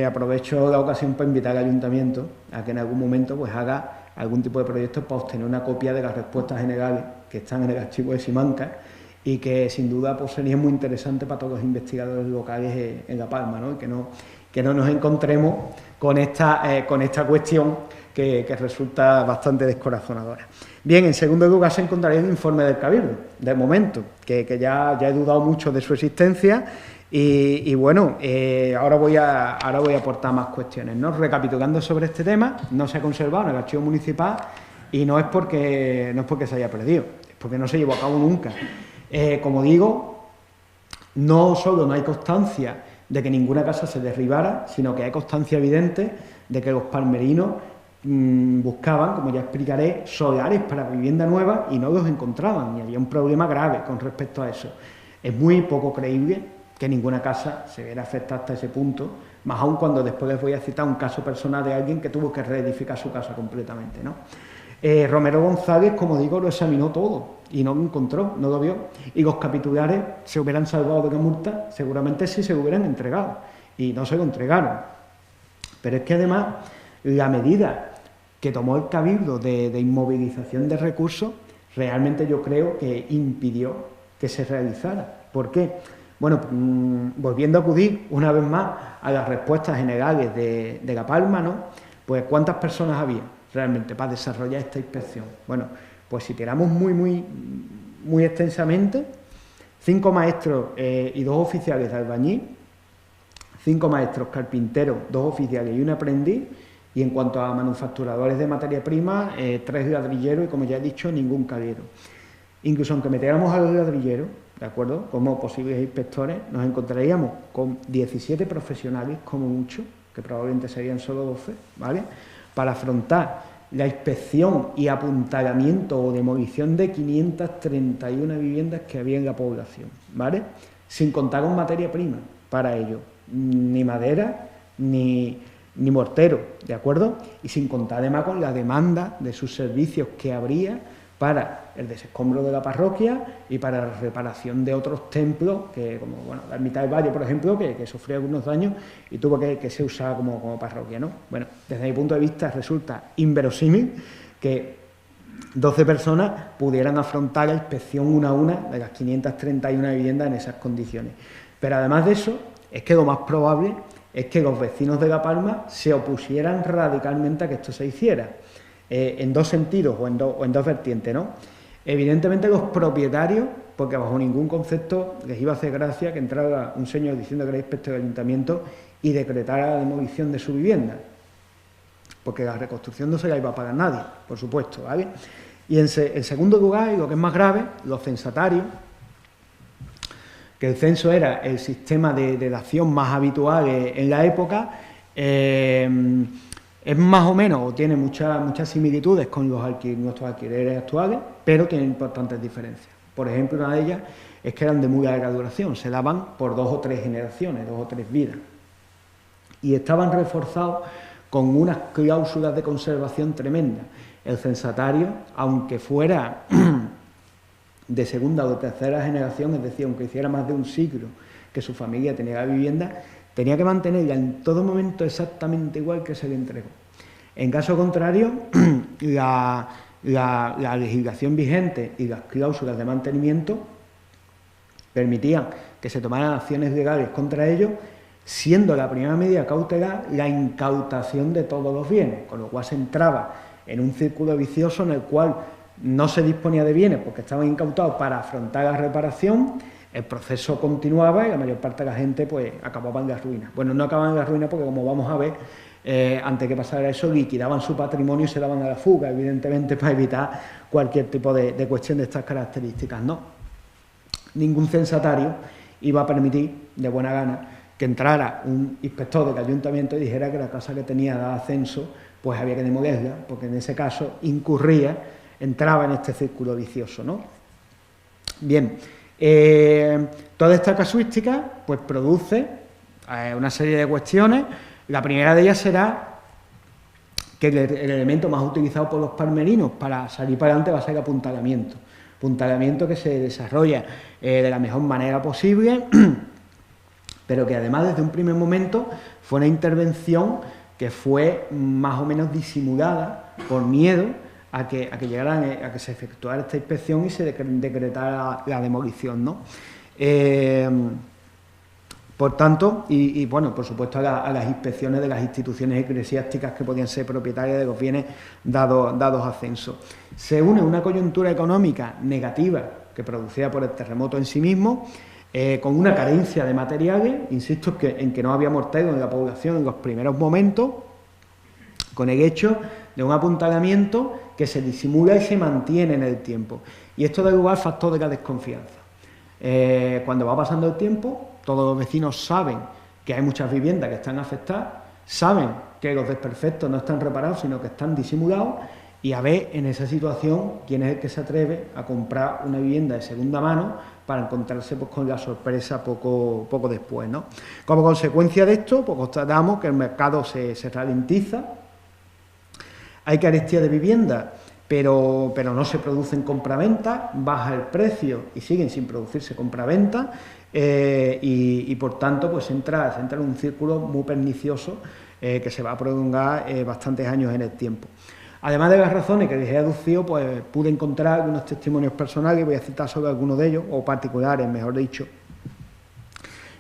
Aprovecho la ocasión para invitar al Ayuntamiento a que en algún momento pues haga algún tipo de proyecto para obtener una copia de las respuestas generales que están en el Archivo de Simancas, y que sin duda pues sería muy interesante para todos los investigadores locales en La Palma, ¿no? Que no nos encontremos con esta cuestión que resulta bastante descorazonadora. Bien, en segundo lugar se encontraría el informe del Cabildo, de momento, que ya he dudado mucho de su existencia, y bueno, ahora voy a aportar más cuestiones, ¿no? Recapitulando sobre este tema, no se ha conservado en el Archivo Municipal, y no es porque se haya perdido, es porque no se llevó a cabo nunca. Como digo, no solo no hay constancia de que ninguna casa se derribara, sino que hay constancia evidente de que los palmerinos buscaban, como ya explicaré, solares para vivienda nueva y no los encontraban, y había un problema grave con respecto a eso. Es muy poco creíble que ninguna casa se viera afectada hasta ese punto, más aún cuando después les voy a citar un caso personal de alguien que tuvo que reedificar su casa completamente, ¿no? Romero González, como digo, lo examinó todo y no lo encontró, no lo vio, y los capitulares se hubieran salvado de la multa, seguramente sí se lo hubieran entregado, y no se lo entregaron. Pero es que además la medida que tomó el Cabildo de inmovilización de recursos realmente yo creo que impidió que se realizara. ¿Por qué? Bueno, volviendo a acudir una vez más a las respuestas generales de La Palma, ¿no? Pues ¿cuántas personas había realmente para desarrollar esta inspección? Bueno, pues si tiramos muy extensamente, 5 maestros y 2 oficiales de albañil, 5 maestros carpinteros, 2 oficiales y un aprendiz, y en cuanto a manufacturadores de materia prima, 3 ladrilleros y, como ya he dicho, ningún calero. Incluso aunque metiéramos a los ladrilleros, ¿de acuerdo?, como posibles inspectores, nos encontraríamos con 17 profesionales, como mucho, que probablemente serían solo 12, ¿vale?, para afrontar la inspección y apuntalamiento o demolición de 531 viviendas que había en la población, ¿vale?, sin contar con materia prima para ello, ni madera, ni mortero, ¿de acuerdo?, y sin contar además con la demanda de sus servicios que habría para el desescombro de la parroquia y para la reparación de otros templos, que como bueno, la Ermita del Valle, por ejemplo, que sufrió algunos daños y tuvo que ser usada como parroquia, ¿no? Bueno, desde mi punto de vista resulta inverosímil que 12 personas pudieran afrontar la inspección una a una de las 531 viviendas en esas condiciones. Pero además de eso, es que lo más probable es que los vecinos de La Palma se opusieran radicalmente a que esto se hiciera. En dos sentidos o en dos vertientes, ¿no? Evidentemente los propietarios, porque bajo ningún concepto les iba a hacer gracia que entrara un señor diciendo que era inspector del ayuntamiento y decretara la demolición de su vivienda, porque la reconstrucción no se la iba a pagar nadie, por supuesto, ¿vale? Y en segundo lugar, y lo que es más grave, los censatarios, que el censo era el sistema de dación más habitual en la época, es más o menos, o tiene muchas similitudes con nuestros alquileres actuales, pero tiene importantes diferencias. Por ejemplo, una de ellas es que eran de muy larga duración, se daban por 2 o 3 generaciones, 2 o 3 vidas. Y estaban reforzados con unas cláusulas de conservación tremendas. El censatario, aunque fuera de segunda o tercera generación, es decir, aunque hiciera más de un siglo que su familia tenía la vivienda, tenía que mantenerla en todo momento exactamente igual que se le entregó. En caso contrario, la legislación vigente y las cláusulas de mantenimiento permitían que se tomaran acciones legales contra ellos, siendo la primera medida cautelar la incautación de todos los bienes, con lo cual se entraba en un círculo vicioso en el cual no se disponía de bienes porque estaban incautados para afrontar la reparación, el proceso continuaba y la mayor parte de la gente pues acababa en la ruina. Bueno, no acababan en la ruina porque, como vamos a ver, antes que pasara eso, liquidaban su patrimonio y se daban a la fuga, evidentemente para evitar cualquier tipo de cuestión de estas características, ¿no? Ningún censatario iba a permitir, de buena gana, que entrara un inspector del ayuntamiento y dijera que la casa que tenía de ascenso pues había que demolerla, porque en ese caso entraba en este círculo vicioso, ¿no? Bien, toda esta casuística pues produce una serie de cuestiones. La primera de ellas será que el elemento más utilizado por los palmerinos para salir para adelante va a ser el apuntalamiento. Apuntalamiento que se desarrolla de la mejor manera posible, pero que además desde un primer momento fue una intervención que fue más o menos disimulada por miedo a que se efectuara esta inspección y se decretara la demolición, ¿no? Por tanto, y bueno, por supuesto a las inspecciones de las instituciones eclesiásticas que podían ser propietarias de los bienes dados ascenso. Se une una coyuntura económica negativa que producida por el terremoto en sí mismo, con una carencia de materiales, insisto en que no había mortero en la población en los primeros momentos, con el hecho de un apuntalamiento que se disimula y se mantiene en el tiempo. Y esto da lugar al factor de la desconfianza. Cuando va pasando el tiempo, todos los vecinos saben que hay muchas viviendas que están afectadas, saben que los desperfectos no están reparados, sino que están disimulados, y a ver en esa situación quién es el que se atreve a comprar una vivienda de segunda mano para encontrarse pues, con la sorpresa poco después, ¿no? Como consecuencia de esto, pues constatamos que el mercado se ralentiza, hay carestía de viviendas, pero no se producen compraventas, baja el precio y siguen sin producirse compraventas, y por tanto pues entra en un círculo muy pernicioso que se va a prolongar bastantes años en el tiempo. Además de las razones que les he aducido, pues pude encontrar algunos testimonios personales, voy a citar solo algunos de ellos, o particulares, mejor dicho,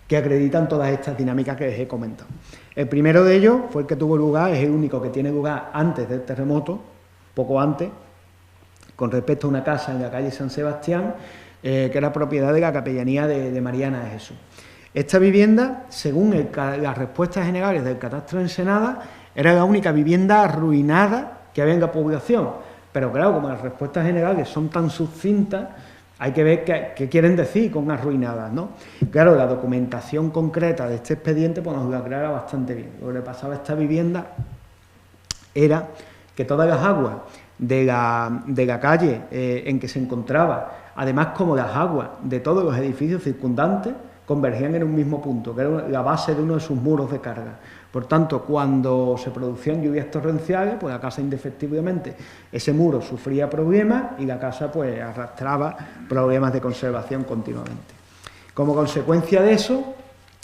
que acreditan todas estas dinámicas que les he comentado. El primero de ellos fue el que tuvo lugar, es el único que tiene lugar antes del terremoto, poco antes, con respecto a una casa en la calle San Sebastián, que era propiedad de la capellanía de Mariana de Jesús. Esta vivienda, según las respuestas generales del catastro de Ensenada, era la única vivienda arruinada que había en la población, pero claro, como las respuestas generales son tan sucintas, hay que ver qué quieren decir con arruinadas, ¿no? Claro, la documentación concreta de este expediente pues nos lo aclara bastante bien. Lo que le pasaba a esta vivienda era que todas las aguas de la calle en que se encontraba, además como las aguas de todos los edificios circundantes, convergían en un mismo punto, que era la base de uno de sus muros de carga. Por tanto, cuando se producían lluvias torrenciales, pues la casa indefectiblemente, ese muro sufría problemas y la casa pues arrastraba problemas de conservación continuamente. Como consecuencia de eso,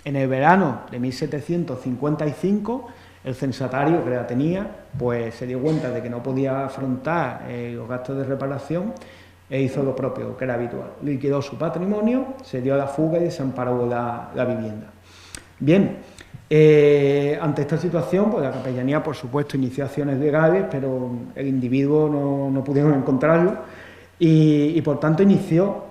en el verano de 1755, el censatario que la tenía, pues se dio cuenta de que no podía afrontar los gastos de reparación e hizo lo propio, que era habitual. Liquidó su patrimonio, se dio a la fuga y desamparó la vivienda. Bien, ante esta situación, pues la capellanía, por supuesto, inició acciones legales, pero el individuo no pudieron encontrarlo y por tanto inició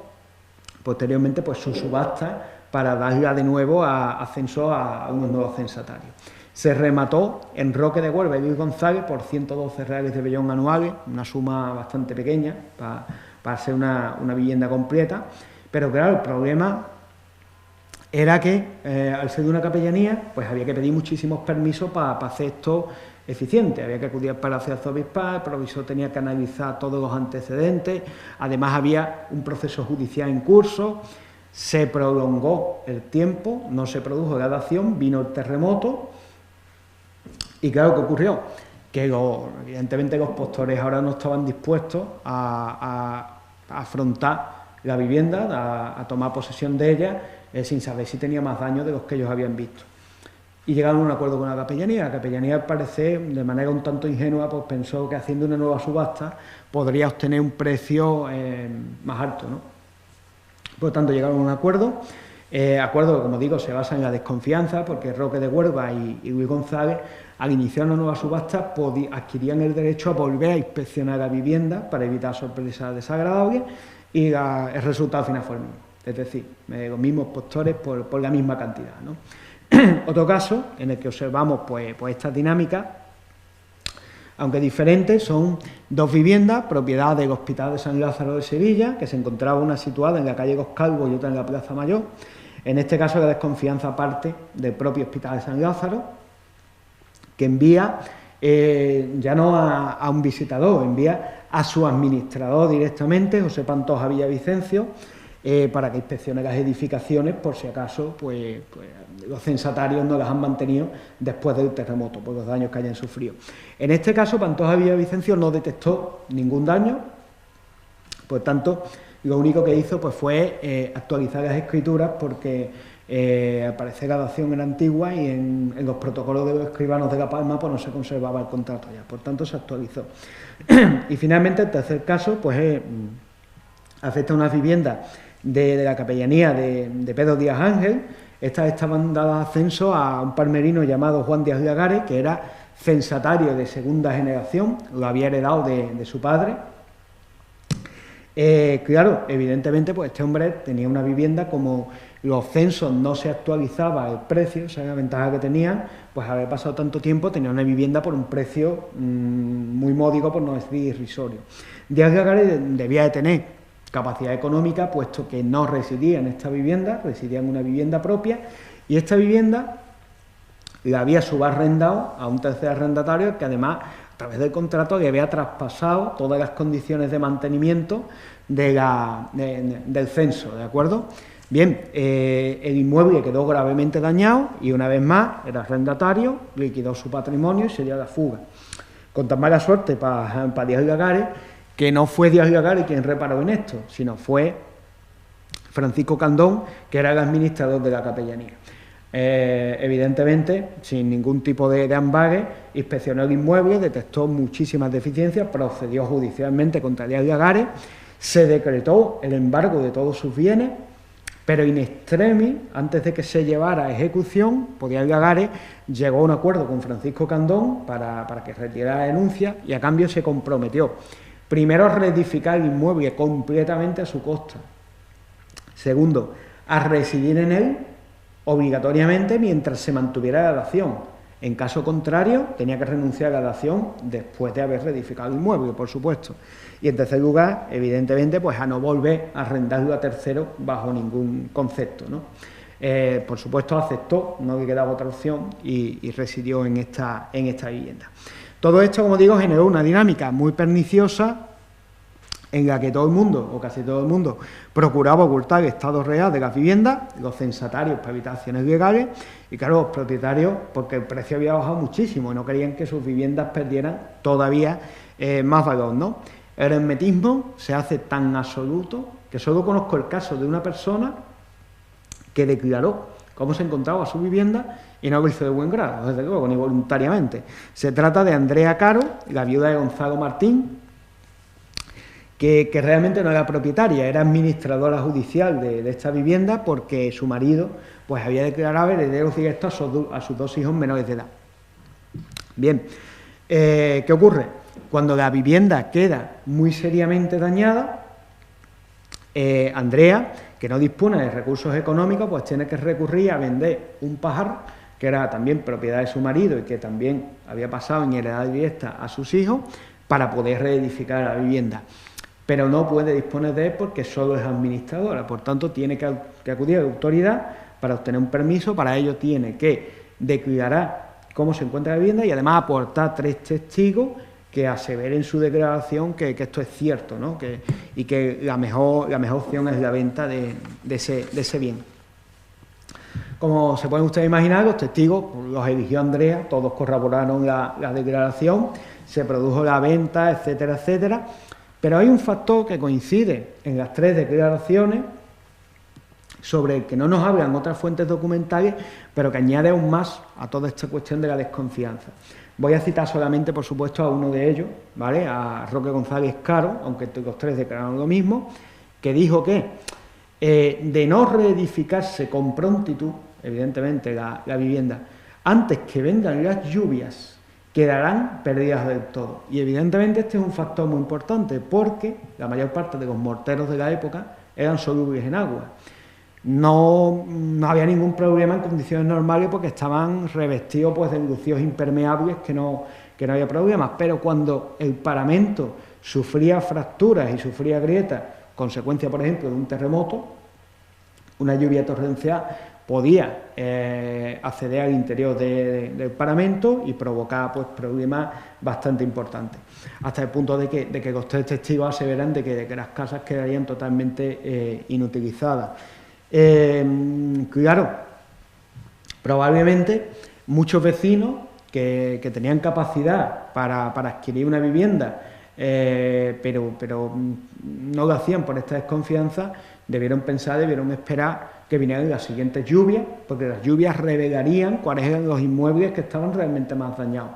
posteriormente pues su subasta para darle de nuevo ascenso a unos nuevos censatarios. Se remató en Roque de Huelva y Luis González por 112 reales de vellón anuales, una suma bastante pequeña para ser una vivienda completa, pero claro, el problema era que al ser de una capellanía, pues había que pedir muchísimos permisos para hacer esto eficiente, había que acudir al Palacio Arzobispal, el provisor tenía que analizar todos los antecedentes, además había un proceso judicial en curso, se prolongó el tiempo, no se produjo la dación, vino el terremoto. Y claro, ¿qué ocurrió? Que evidentemente los postores ahora no estaban dispuestos a afrontar la vivienda, a tomar posesión de ella, sin saber si tenía más daño de los que ellos habían visto. y llegaron a un acuerdo con la capellanía. La capellanía, al parecer, de manera un tanto ingenua, pues pensó que haciendo una nueva subasta podría obtener un precio más alto, ¿no? Por lo tanto, llegaron a un acuerdo. Acuerdo que, como digo, se basa en la desconfianza, porque Roque de Huelva y Luis González, al iniciar una nueva subasta, adquirían el derecho a volver a inspeccionar la vivienda para evitar sorpresas desagradables, y el resultado final fue el mismo, es decir, los mismos postores por la misma cantidad, ¿no? Otro caso en el que observamos pues esta dinámica, aunque diferentes, son dos viviendas, propiedad del Hospital de San Lázaro de Sevilla, que se encontraba una situada en la calle Goscalvo y otra en la Plaza Mayor. En este caso, la desconfianza parte del propio Hospital de San Lázaro, que envía ya no a un visitador, envía a su administrador directamente, José Pantoja Villavicencio, para que inspeccione las edificaciones por si acaso pues los censatarios no las han mantenido después del terremoto, por los daños que hayan sufrido. En este caso, Pantoja Villavicencio no detectó ningún daño, por tanto, lo único que hizo pues fue actualizar las escrituras, porque al parecer la dación era antigua y en los protocolos de los escribanos de La Palma pues no se conservaba el contrato ya, por tanto se actualizó. Y finalmente, el tercer caso pues afecta a unas viviendas de la capellanía de Pedro Díaz Ángel. Estas estaban dadas ascenso a un palmerino llamado Juan Díaz Lagares, que era censatario de segunda generación, lo había heredado de su padre. Claro, evidentemente, pues este hombre tenía una vivienda, como los censos no se actualizaba el precio, o sea, la ventaja que tenían, pues haber pasado tanto tiempo, tenía una vivienda por un precio muy módico, por no decir irrisorio. Díaz Lagares debía de tener capacidad económica, puesto que no residía en esta vivienda, residía en una vivienda propia, y esta vivienda la había subarrendado a un tercer arrendatario, que además, a través del contrato, le había traspasado todas las condiciones de mantenimiento del censo, ¿de acuerdo? Bien, el inmueble quedó gravemente dañado y, una vez más, el arrendatario liquidó su patrimonio y se dio a la fuga. Con tan mala suerte para Díaz Lagares, que no fue Díaz Lagares quien reparó en esto, sino fue Francisco Candón, que era el administrador de la capellanía. Evidentemente, sin ningún tipo de ambague, inspeccionó el inmueble, detectó muchísimas deficiencias, procedió judicialmente contra Díaz Lagares, se decretó el embargo de todos sus bienes, pero in extremis, antes de que se llevara a ejecución, Díaz Lagares llegó a un acuerdo con Francisco Candón para que retirara la denuncia, y a cambio se comprometió, primero, a reedificar el inmueble completamente a su costa. Segundo, a residir en él obligatoriamente mientras se mantuviera la dación. En caso contrario, tenía que renunciar a la dación después de haber reedificado el inmueble, por supuesto. Y en tercer lugar, evidentemente, pues a no volver a arrendarlo a terceros bajo ningún concepto, ¿no? Por supuesto, aceptó, no le quedaba otra opción, y residió en esta vivienda. Todo esto, como digo, generó una dinámica muy perniciosa, en la que todo el mundo, o casi todo el mundo, procuraba ocultar el estado real de las viviendas, los censatarios para evitar acciones legales, y claro, los propietarios, porque el precio había bajado muchísimo y no querían que sus viviendas perdieran todavía más valor, ¿no? El hermetismo se hace tan absoluto que solo conozco el caso de una persona que declaró cómo se encontraba su vivienda y no lo hizo de buen grado, desde luego, ni voluntariamente. Se trata de Andrea Caro, la viuda de Gonzalo Martín, que realmente no era propietaria, era administradora judicial de esta vivienda, porque su marido pues había declarado herederos directos a sus dos hijos menores de edad. Bien, ¿qué ocurre? Cuando la vivienda queda muy seriamente dañada, Andrea, que no dispone de recursos económicos, pues tiene que recurrir a vender un pajar, que era también propiedad de su marido y que también había pasado en heredad directa a sus hijos, para poder reedificar la vivienda. Pero no puede disponer de él porque solo es administradora, por tanto tiene que acudir a la autoridad para obtener un permiso. Para ello tiene que declarar cómo se encuentra la vivienda y además aportar 3 testigos que aseveren su declaración que esto es cierto, ¿no? Y que la mejor opción es la venta de ese bien. Como se pueden ustedes imaginar, los testigos los eligió Andrea, todos corroboraron la declaración, se produjo la venta, etcétera, etcétera. Pero hay un factor que coincide en las 3 declaraciones sobre el que no nos hablan otras fuentes documentales, pero que añade aún más a toda esta cuestión de la desconfianza. Voy a citar solamente, por supuesto, a uno de ellos, ¿vale?, a Roque González Caro, aunque los tres declararon lo mismo, que dijo que de no reedificarse con prontitud, evidentemente, la vivienda, antes que vengan las lluvias, quedarán perdidas del todo. Y evidentemente este es un factor muy importante, porque la mayor parte de los morteros de la época eran solubles en agua. No había ningún problema en condiciones normales porque estaban revestidos pues, de enlucidos impermeables que no había problemas, pero cuando el paramento sufría fracturas y sufría grietas, consecuencia, por ejemplo, de un terremoto, una lluvia torrencial podía acceder al interior del paramento y provocar pues, problemas bastante importantes, hasta el punto de que los tres testigos aseveran de que las casas quedarían totalmente inutilizadas. Claro, probablemente muchos vecinos que tenían capacidad para adquirir una vivienda, pero no lo hacían por esta desconfianza, debieron esperar que vinieran las siguientes lluvias, porque las lluvias revelarían cuáles eran los inmuebles que estaban realmente más dañados.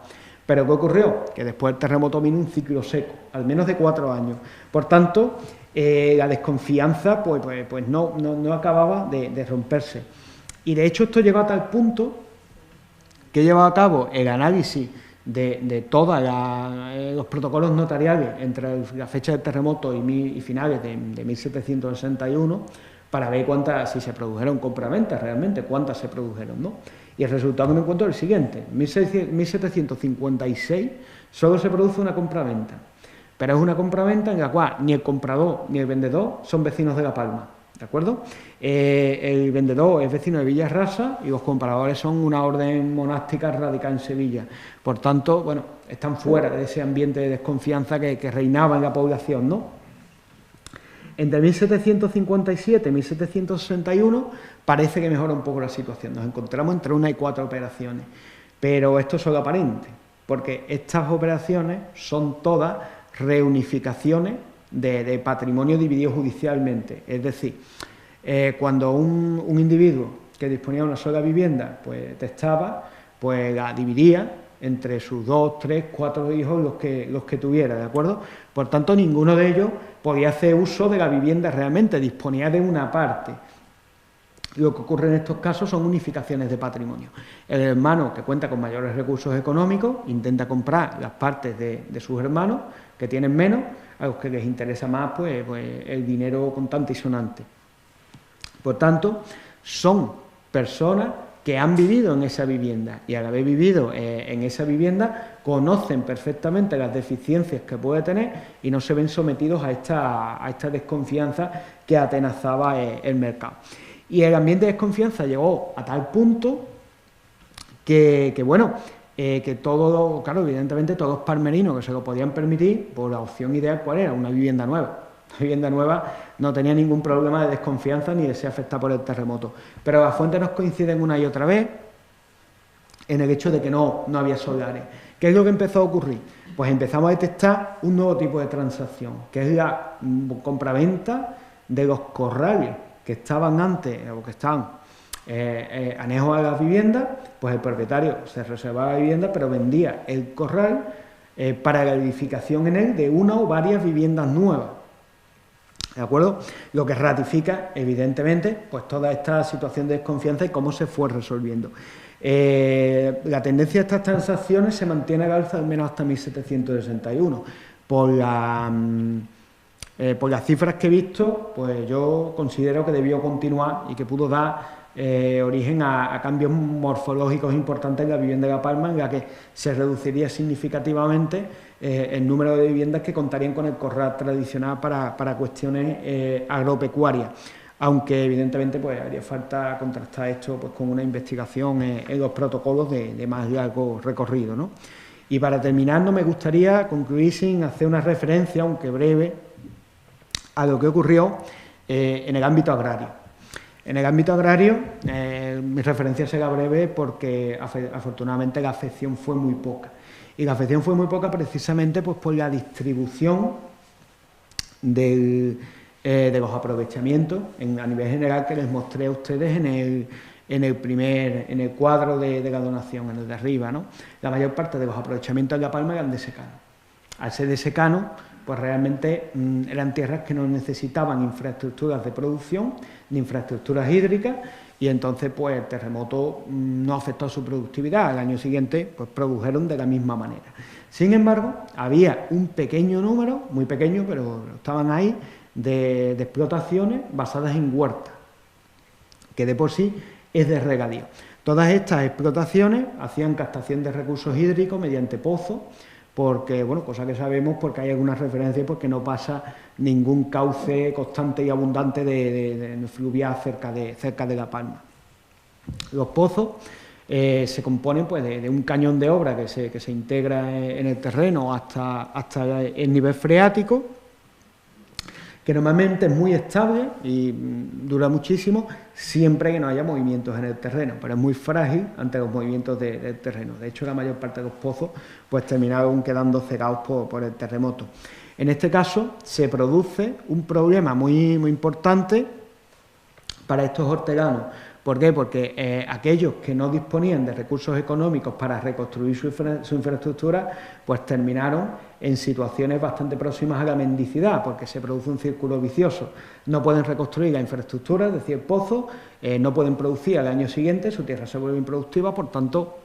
Pero ¿qué ocurrió? Que después del terremoto vino un ciclo seco, al menos de 4 años. Por tanto, la desconfianza pues no acababa de romperse. Y de hecho esto llegó a tal punto que he llevado a cabo el análisis de todos los protocolos notariales entre la fecha del terremoto y finales de 1761 para ver si se produjeron compraventas realmente, cuántas se produjeron, ¿no? Y el resultado que me encuentro es el siguiente: en 1756 solo se produce una compraventa, pero es una compraventa en la cual ni el comprador ni el vendedor son vecinos de La Palma, ¿de acuerdo? El vendedor es vecino de Villarrasa y los compradores son una orden monástica radicada en Sevilla. Por tanto, bueno, están fuera de ese ambiente de desconfianza que reinaba en la población, ¿no? Entre 1757 y 1761 parece que mejora un poco la situación. Nos encontramos entre 1 y 4 operaciones, pero esto es solo aparente, porque estas operaciones son todas reunificaciones de patrimonio dividido judicialmente. Es decir, cuando un individuo que disponía de una sola vivienda pues testaba, pues la dividía entre sus 2, 3, 4 hijos los que tuviera, ¿de acuerdo? Por tanto, ninguno de ellos podía hacer uso de la vivienda realmente, disponía de una parte. Lo que ocurre en estos casos son unificaciones de patrimonio. El hermano que cuenta con mayores recursos económicos intenta comprar las partes de sus hermanos que tienen menos, a los que les interesa más pues el dinero contante y sonante. Por tanto, son personas que han vivido en esa vivienda y al haber vivido en esa vivienda conocen perfectamente las deficiencias que puede tener y no se ven sometidos a esta desconfianza que atenazaba el mercado. Y el ambiente de desconfianza llegó a tal punto que todo, claro, evidentemente todos los palmerinos que se lo podían permitir, pues la opción ideal ¿cuál era? Una vivienda nueva. La vivienda nueva no tenía ningún problema de desconfianza ni de ser afectada por el terremoto. Pero las fuentes nos coinciden una y otra vez en el hecho de que no había solares. ¿Qué es lo que empezó a ocurrir? Pues empezamos a detectar un nuevo tipo de transacción, que es la compraventa de los corrales que estaban antes, o que estaban anejos a las viviendas. Pues el propietario se reservaba la vivienda, pero vendía el corral para la edificación en él de una o varias viviendas nuevas. ¿De acuerdo? Lo que ratifica, evidentemente, pues toda esta situación de desconfianza y cómo se fue resolviendo. La tendencia de estas transacciones se mantiene al alza al menos hasta 1761. Por las cifras que he visto, pues yo considero que debió continuar y que pudo dar origen a cambios morfológicos importantes en la vivienda de La Palma, en la que se reduciría significativamente el número de viviendas que contarían con el corral tradicional para cuestiones agropecuarias, aunque evidentemente pues haría falta contrastar esto pues con una investigación en los protocolos de más largo recorrido, ¿no? Y para terminar, no me gustaría concluir sin hacer una referencia, aunque breve, a lo que ocurrió en el ámbito agrario. En el ámbito agrario, mi referencia será breve porque afortunadamente la afección fue muy poca. Y la afección fue muy poca precisamente pues, por la distribución del de los aprovechamientos a nivel general que les mostré a ustedes en el cuadro de la donación, en el de arriba, ¿no? La mayor parte de los aprovechamientos de La Palma eran de secano. Al ser de secano, pues realmente eran tierras que no necesitaban infraestructuras de producción ni infraestructuras hídricas, y entonces pues el terremoto no afectó su productividad. Al año siguiente pues produjeron de la misma manera. Sin embargo, había un pequeño número, muy pequeño, pero estaban ahí, de explotaciones basadas en huertas, que de por sí es de regadío. Todas estas explotaciones hacían captación de recursos hídricos mediante pozos, porque, bueno, cosa que sabemos porque hay algunas referencias porque no pasa ningún cauce constante y abundante de fluvial cerca de La Palma. Los pozos se componen pues, de un cañón de obra que se integra en el terreno hasta el nivel freático, que normalmente es muy estable y dura muchísimo siempre que no haya movimientos en el terreno, pero es muy frágil ante los movimientos del terreno. De hecho, la mayor parte de los pozos pues, terminaron quedando cegados por el terremoto. En este caso, se produce un problema muy importante para estos hortelanos. ¿Por qué? Porque aquellos que no disponían de recursos económicos para reconstruir su infraestructura, pues terminaron en situaciones bastante próximas a la mendicidad, porque se produce un círculo vicioso. No pueden reconstruir la infraestructura, es decir, el pozo, no pueden producir al año siguiente, su tierra se vuelve improductiva, por tanto,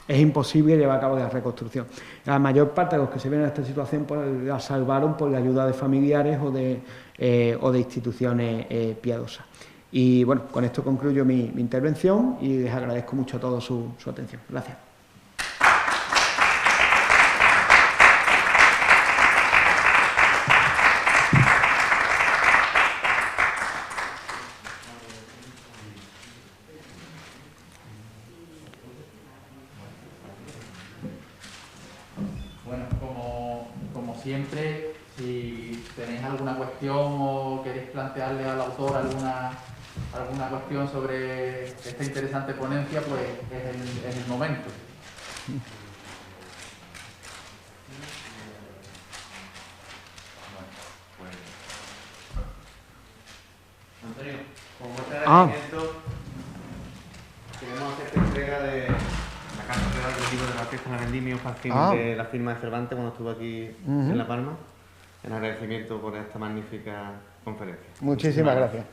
es imposible llevar a cabo la reconstrucción. La mayor parte de los que se ven en esta situación pues, la salvaron por la ayuda de familiares o de instituciones piadosas. Y bueno, con esto concluyo mi intervención y les agradezco mucho a todos su atención. Gracias. Bueno, como siempre, si tenéis alguna cuestión o queréis plantearle al autor alguna cuestión sobre esta interesante ponencia, pues es el momento. Antonio, como muestra de agradecimiento, queremos hacerte entrega de la carta real del libro de la orquesta en la vendimia, de la firma de Cervantes cuando estuvo aquí en La Palma, en agradecimiento por esta magnífica conferencia. Muchísimas gracias.